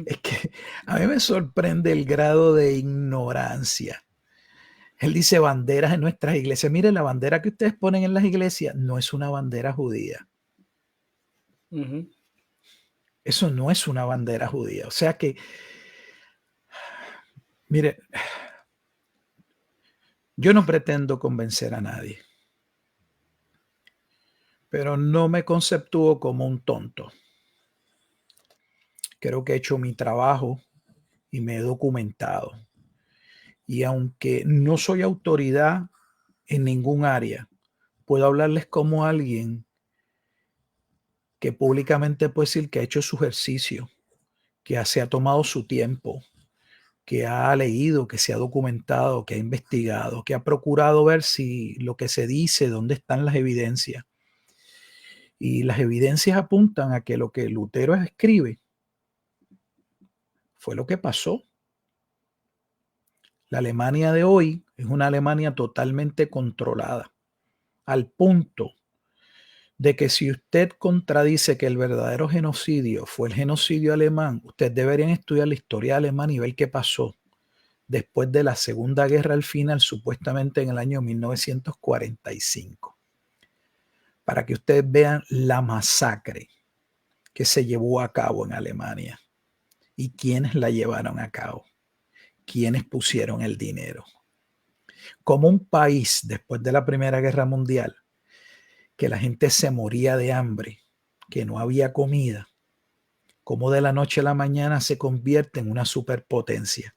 Es que a mí me sorprende el grado de ignorancia. Él dice banderas en nuestras iglesias. Mire, la bandera que ustedes ponen en las iglesias no es una bandera judía. Eso no es una bandera judía. O sea que, mire, yo no pretendo convencer a nadie, pero no me conceptúo como un tonto. Creo que he hecho mi trabajo y me he documentado. Y aunque no soy autoridad en ningún área, puedo hablarles como alguien que públicamente puede decir que ha hecho su ejercicio, que se ha tomado su tiempo, que ha leído, que se ha documentado, que ha investigado, que ha procurado ver si lo que se dice, dónde están las evidencias. Y las evidencias apuntan a que lo que Lutero escribe fue lo que pasó. La Alemania de hoy es una Alemania totalmente controlada, al punto de que si usted contradice que el verdadero genocidio fue el genocidio alemán, ustedes deberían estudiar la historia alemana y ver qué pasó después de la Segunda Guerra al final, supuestamente en el año 1945, para que ustedes vean la masacre que se llevó a cabo en Alemania y quiénes la llevaron a cabo, quiénes pusieron el dinero. Como un país después de la Primera Guerra Mundial, que la gente se moría de hambre, que no había comida, como de la noche a la mañana se convierte en una superpotencia.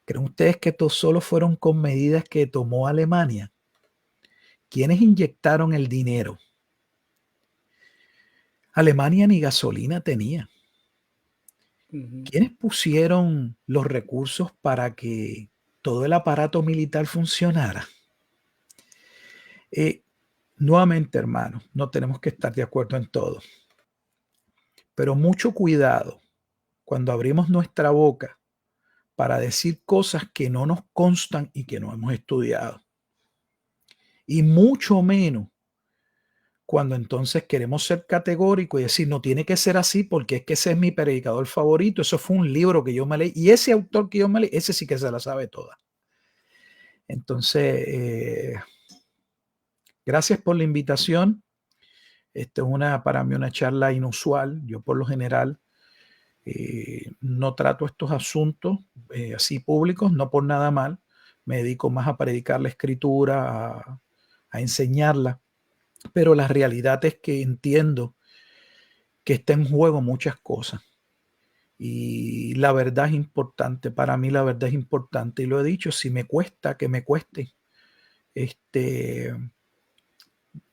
¿Creen ustedes que esto solo fueron con medidas que tomó Alemania? ¿Quiénes inyectaron el dinero? Alemania ni gasolina tenía. ¿Quiénes pusieron los recursos para que todo el aparato militar funcionara? Nuevamente, hermanos, no tenemos que estar de acuerdo en todo. Pero mucho cuidado cuando abrimos nuestra boca para decir cosas que no nos constan y que no hemos estudiado. Y mucho menos cuando entonces queremos ser categóricos y decir, no tiene que ser así porque es que ese es mi predicador favorito, eso fue un libro que yo me leí y ese autor que yo me leí, ese sí que se la sabe toda. Entonces, gracias por la invitación. Esta es para mí una charla inusual. Yo por lo general no trato estos asuntos así públicos, no por nada mal. Me dedico más a predicar la escritura, a enseñarla. Pero la realidad es que entiendo que está en juego muchas cosas. Y la verdad es importante. Para mí la verdad es importante. Y lo he dicho, si me cuesta, que me cueste.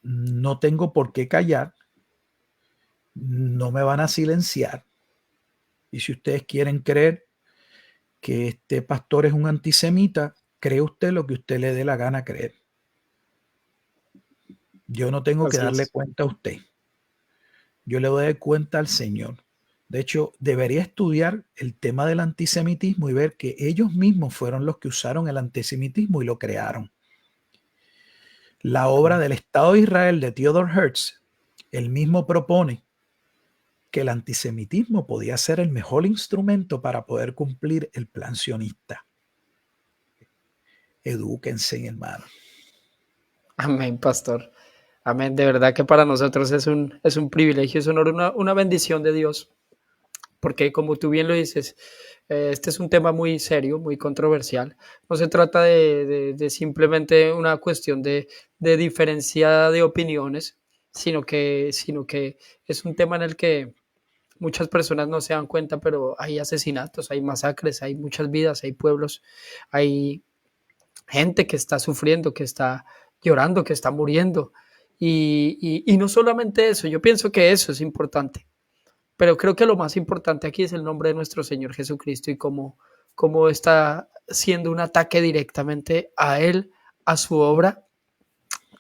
No tengo por qué callar. No me van a silenciar. Y si ustedes quieren creer que este pastor es un antisemita, cree usted lo que usted le dé la gana creer. Yo no tengo que Así darle es. cuenta a usted. Yo le voy a dar cuenta al Señor. De hecho, debería estudiar el tema del antisemitismo y ver que ellos mismos fueron los que usaron el antisemitismo y lo crearon. La obra del Estado de Israel de Theodor Herzl, él mismo propone que el antisemitismo podía ser el mejor instrumento para poder cumplir el plan sionista. Edúquense, hermano. Amén, pastor. Amén. De verdad que para nosotros es un privilegio, es una bendición de Dios. Porque como tú bien lo dices, este es un tema muy serio, muy controversial. No se trata de simplemente una cuestión de diferencia de opiniones, sino que es un tema en el que muchas personas no se dan cuenta, pero hay asesinatos, hay masacres, hay muchas vidas, hay pueblos, hay gente que está sufriendo, que está llorando, que está muriendo. Y no solamente eso, yo pienso que eso es importante, pero creo que lo más importante aquí es el nombre de nuestro Señor Jesucristo y cómo está siendo un ataque directamente a Él, a su obra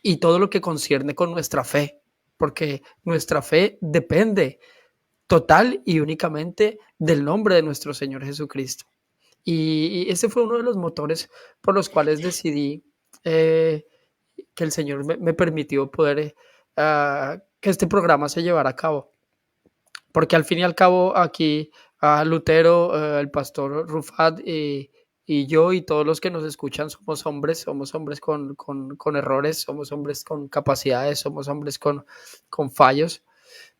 y todo lo que concierne con nuestra fe, porque nuestra fe depende total y únicamente del nombre de nuestro Señor Jesucristo. Y ese fue uno de los motores por los cuales decidí que el Señor me permitió poder que este programa se llevara a cabo. Porque al fin y al cabo aquí Lutero, el pastor Rufat y yo y todos los que nos escuchan somos hombres con errores, somos hombres con capacidades, somos hombres con fallos,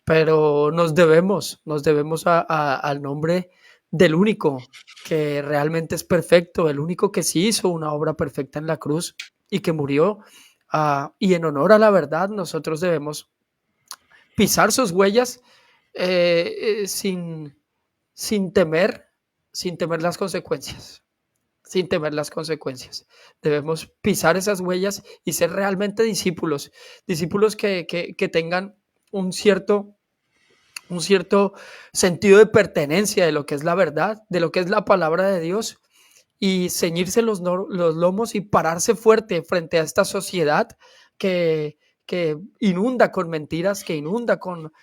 pero nos debemos al nombre del único que realmente es perfecto, el único que sí hizo una obra perfecta en la cruz y que murió. Y en honor a la verdad, nosotros debemos pisar sus huellas sin, sin temer, sin temer las consecuencias. Sin temer las consecuencias. Debemos pisar esas huellas y ser realmente discípulos, discípulos que tengan un cierto sentido de pertenencia de lo que es la verdad, de lo que es la palabra de Dios y ceñirse los lomos y pararse fuerte frente a esta sociedad que inunda con mentiras, que inunda con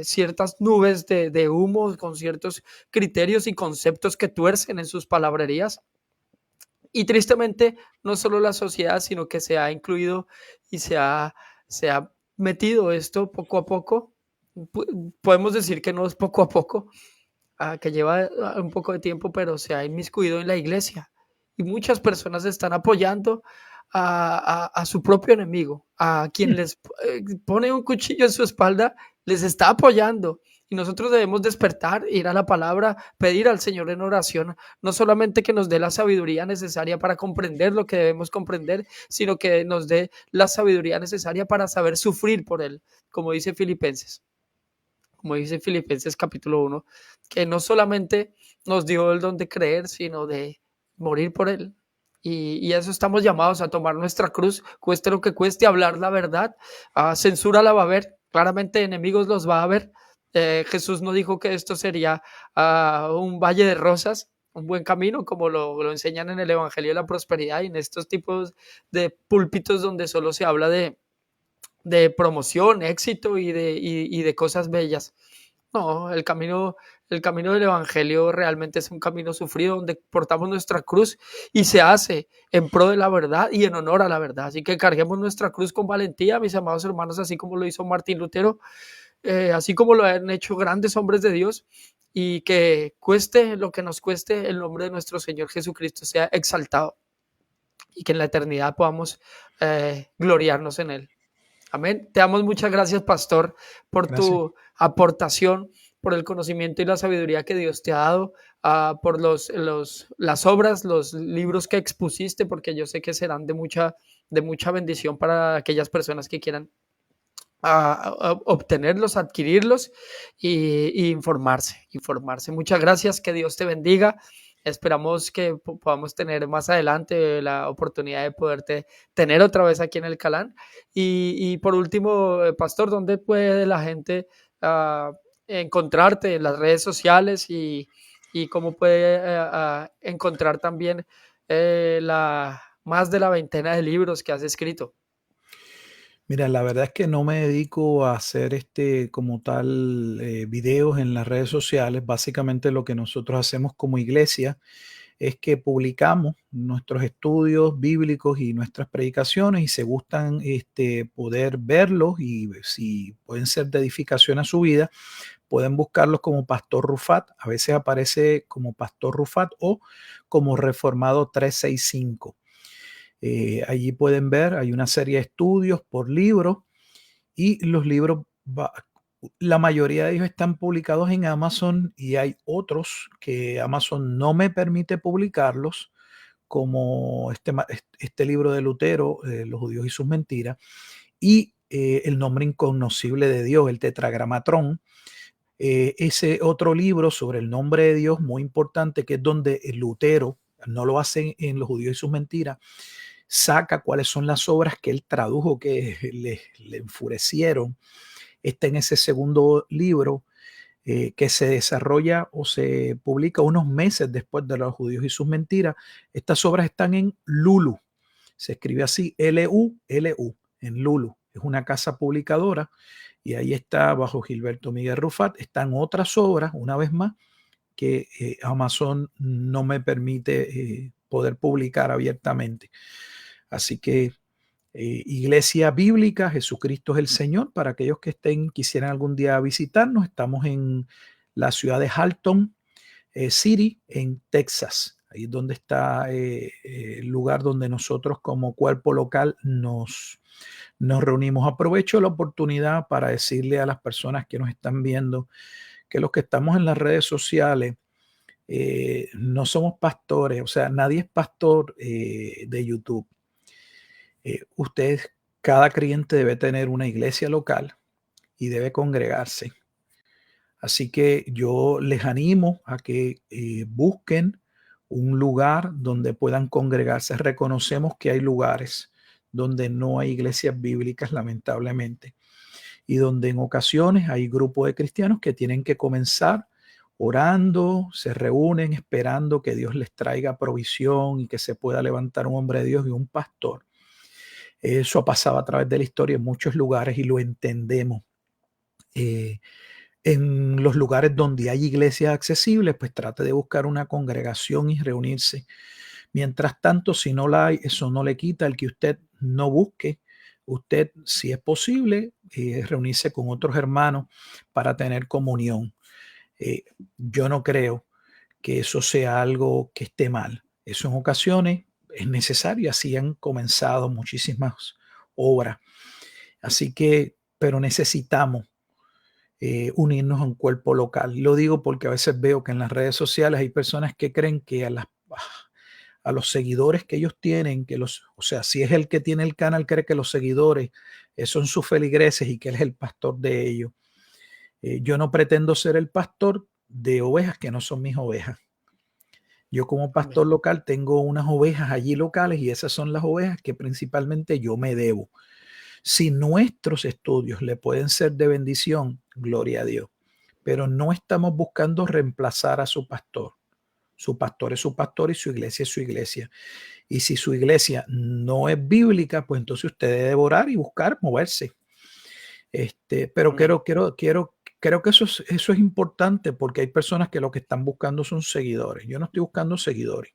ciertas nubes de humo, con ciertos criterios y conceptos que tuercen en sus palabrerías. Y tristemente, no solo la sociedad, sino que se ha incluido y se ha metido esto poco a poco. Podemos decir que no es poco a poco, que lleva un poco de tiempo, pero se ha inmiscuido en la iglesia. Y muchas personas están apoyando a su propio enemigo, a quien les pone un cuchillo en su espalda, les está apoyando. Y nosotros debemos despertar, ir a la palabra, pedir al Señor en oración, no solamente que nos dé la sabiduría necesaria para comprender lo que debemos comprender, sino que nos dé la sabiduría necesaria para saber sufrir por Él, como dice Filipenses capítulo 1, que no solamente nos dio el don de creer, sino de morir por Él. Y eso estamos llamados a tomar nuestra cruz, cueste lo que cueste, hablar la verdad. Censura la va a haber, claramente enemigos los va a haber. Jesús no dijo que esto sería un valle de rosas, un buen camino, como lo enseñan en el Evangelio de la Prosperidad y en estos tipos de púlpitos donde solo se habla de promoción, éxito y de cosas bellas. No, el camino del Evangelio realmente es un camino sufrido donde portamos nuestra cruz y se hace en pro de la verdad y en honor a la verdad. Así que carguemos nuestra cruz con valentía, mis amados hermanos, así como lo hizo Martín Lutero, así como lo han hecho grandes hombres de Dios, y que cueste lo que nos cueste, el nombre de nuestro Señor Jesucristo sea exaltado y que en la eternidad podamos gloriarnos en Él. Amén. Te damos muchas gracias, pastor, por Gracias. tu aportación, por el conocimiento y la sabiduría que Dios te ha dado, por las obras, los libros que expusiste, porque yo sé que serán de mucha bendición para aquellas personas que quieran obtenerlos, adquirirlos y informarse. Muchas gracias, que Dios te bendiga. Esperamos que podamos tener más adelante la oportunidad de poderte tener otra vez aquí en el Calán. Y por último, pastor, ¿dónde puede la gente encontrarte en las redes sociales y cómo puede encontrar también más de la veintena de libros que has escrito? Mira, la verdad es que no me dedico a hacer como tal videos en las redes sociales. Básicamente lo que nosotros hacemos como iglesia es que publicamos nuestros estudios bíblicos y nuestras predicaciones, y si gustan poder verlos y si pueden ser de edificación a su vida, pueden buscarlos como Pastor Rufat. A veces aparece como Pastor Rufat o como Reformado 365. Allí pueden ver, hay una serie de estudios por libro, y los libros, la mayoría de ellos están publicados en Amazon, y hay otros que Amazon no me permite publicarlos, como este libro de Lutero, Los judíos y sus mentiras, y El nombre incognoscible de Dios, el Tetragramatrón. Ese otro libro sobre el nombre de Dios, muy importante, que es donde Lutero, no lo hace en Los judíos y sus mentiras, saca cuáles son las obras que él tradujo que le enfurecieron. Está en ese segundo libro, que se desarrolla o se publica unos meses después de Los judíos y sus mentiras. Estas obras están en Lulu. Se escribe así, Lulu, en Lulu. Es una casa publicadora, y ahí está, bajo Gilberto Miguel Rufat, están otras obras, una vez más, que Amazon no me permite poder publicar abiertamente. Así que Iglesia Bíblica, Jesucristo es el Señor, para aquellos que quisieran algún día visitarnos. Estamos en la ciudad de Halton City, en Texas. Ahí es donde está el lugar donde nosotros como cuerpo local nos reunimos. Aprovecho la oportunidad para decirle a las personas que nos están viendo que los que estamos en las redes sociales no somos pastores, o sea, nadie es pastor de YouTube. Cada creyente debe tener una iglesia local y debe congregarse. Así que yo les animo a que busquen un lugar donde puedan congregarse. Reconocemos que hay lugares donde no hay iglesias bíblicas, lamentablemente, y donde en ocasiones hay grupos de cristianos que tienen que comenzar orando, se reúnen esperando que Dios les traiga provisión y que se pueda levantar un hombre de Dios y un pastor. Eso ha pasado a través de la historia en muchos lugares y lo entendemos. En los lugares donde hay iglesias accesibles, pues trate de buscar una congregación y reunirse. Mientras tanto, si no la hay, eso no le quita el que usted no busque. Usted, si es posible, reunirse con otros hermanos para tener comunión. Yo no creo que eso sea algo que esté mal. Eso en ocasiones es necesario. Así han comenzado muchísimas obras. Así que, pero necesitamos unirnos a un cuerpo local. Lo digo porque a veces veo que en las redes sociales hay personas que creen que a los seguidores que ellos tienen, o sea, si es el que tiene el canal, cree que los seguidores son sus feligreses y que él es el pastor de ellos. Yo no pretendo ser el pastor de ovejas que no son mis ovejas. Yo como pastor local tengo unas ovejas allí locales, y esas son las ovejas que principalmente yo me debo. Si nuestros estudios le pueden ser de bendición, gloria a Dios, pero no estamos buscando reemplazar a su pastor. Su pastor es su pastor y su iglesia es su iglesia. Y si su iglesia no es bíblica, pues entonces usted debe orar y buscar moverse. Pero creo que eso es importante, porque hay personas que lo que están buscando son seguidores. Yo no estoy buscando seguidores.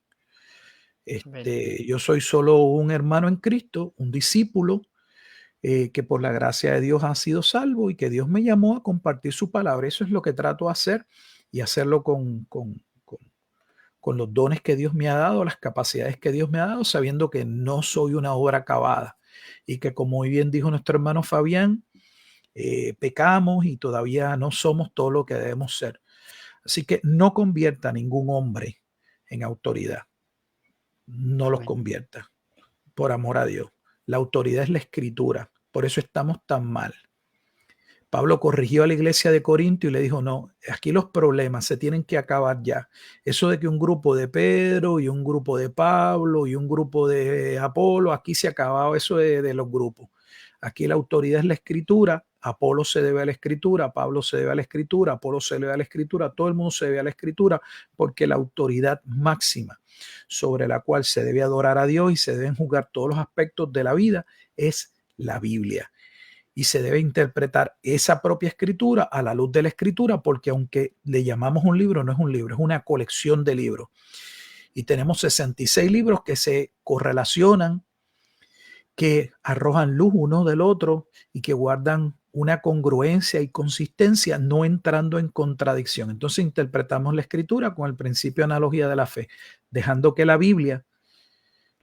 Yo soy solo un hermano en Cristo, un discípulo, que por la gracia de Dios ha sido salvo y que Dios me llamó a compartir su palabra. Eso es lo que trato de hacer, y hacerlo con los dones que Dios me ha dado, las capacidades que Dios me ha dado, sabiendo que no soy una obra acabada, y que, como muy bien dijo nuestro hermano Fabián, pecamos y todavía no somos todo lo que debemos ser. Así que no convierta a ningún hombre en autoridad. No los convierta, por amor a Dios. La autoridad es la Escritura. Por eso estamos tan mal. Pablo corrigió a la iglesia de Corinto y le dijo, no, aquí los problemas se tienen que acabar ya. Eso de que un grupo de Pedro y un grupo de Pablo y un grupo de Apolo, aquí se ha acabado eso de los grupos. Aquí la autoridad es la Escritura. Apolo se debe a la Escritura, Pablo se debe a la Escritura, Apolo se debe a la Escritura, todo el mundo se debe a la Escritura, porque la autoridad máxima sobre la cual se debe adorar a Dios y se deben juzgar todos los aspectos de la vida es la Biblia. Y se debe interpretar esa propia Escritura a la luz de la Escritura, porque aunque le llamamos un libro, no es un libro, es una colección de libros. Y tenemos 66 libros que se correlacionan, que arrojan luz uno del otro y que guardan una congruencia y consistencia, no entrando en contradicción. Entonces interpretamos la Escritura con el principio de analogía de la fe, dejando que la Biblia,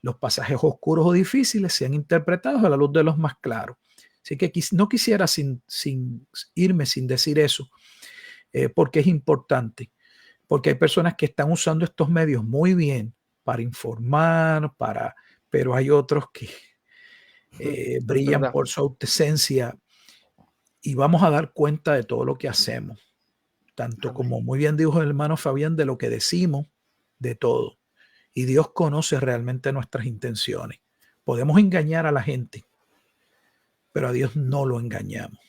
los pasajes oscuros o difíciles, sean interpretados a la luz de los más claros. Así que no quisiera irme sin decir eso, porque es importante, porque hay personas que están usando estos medios muy bien para informar, pero hay otros que brillan por su ausencia, y vamos a dar cuenta de todo lo que hacemos, tanto como muy bien dijo el hermano Fabián, de lo que decimos, de todo. Y Dios conoce realmente nuestras intenciones. Podemos engañar a la gente, pero a Dios no lo engañamos.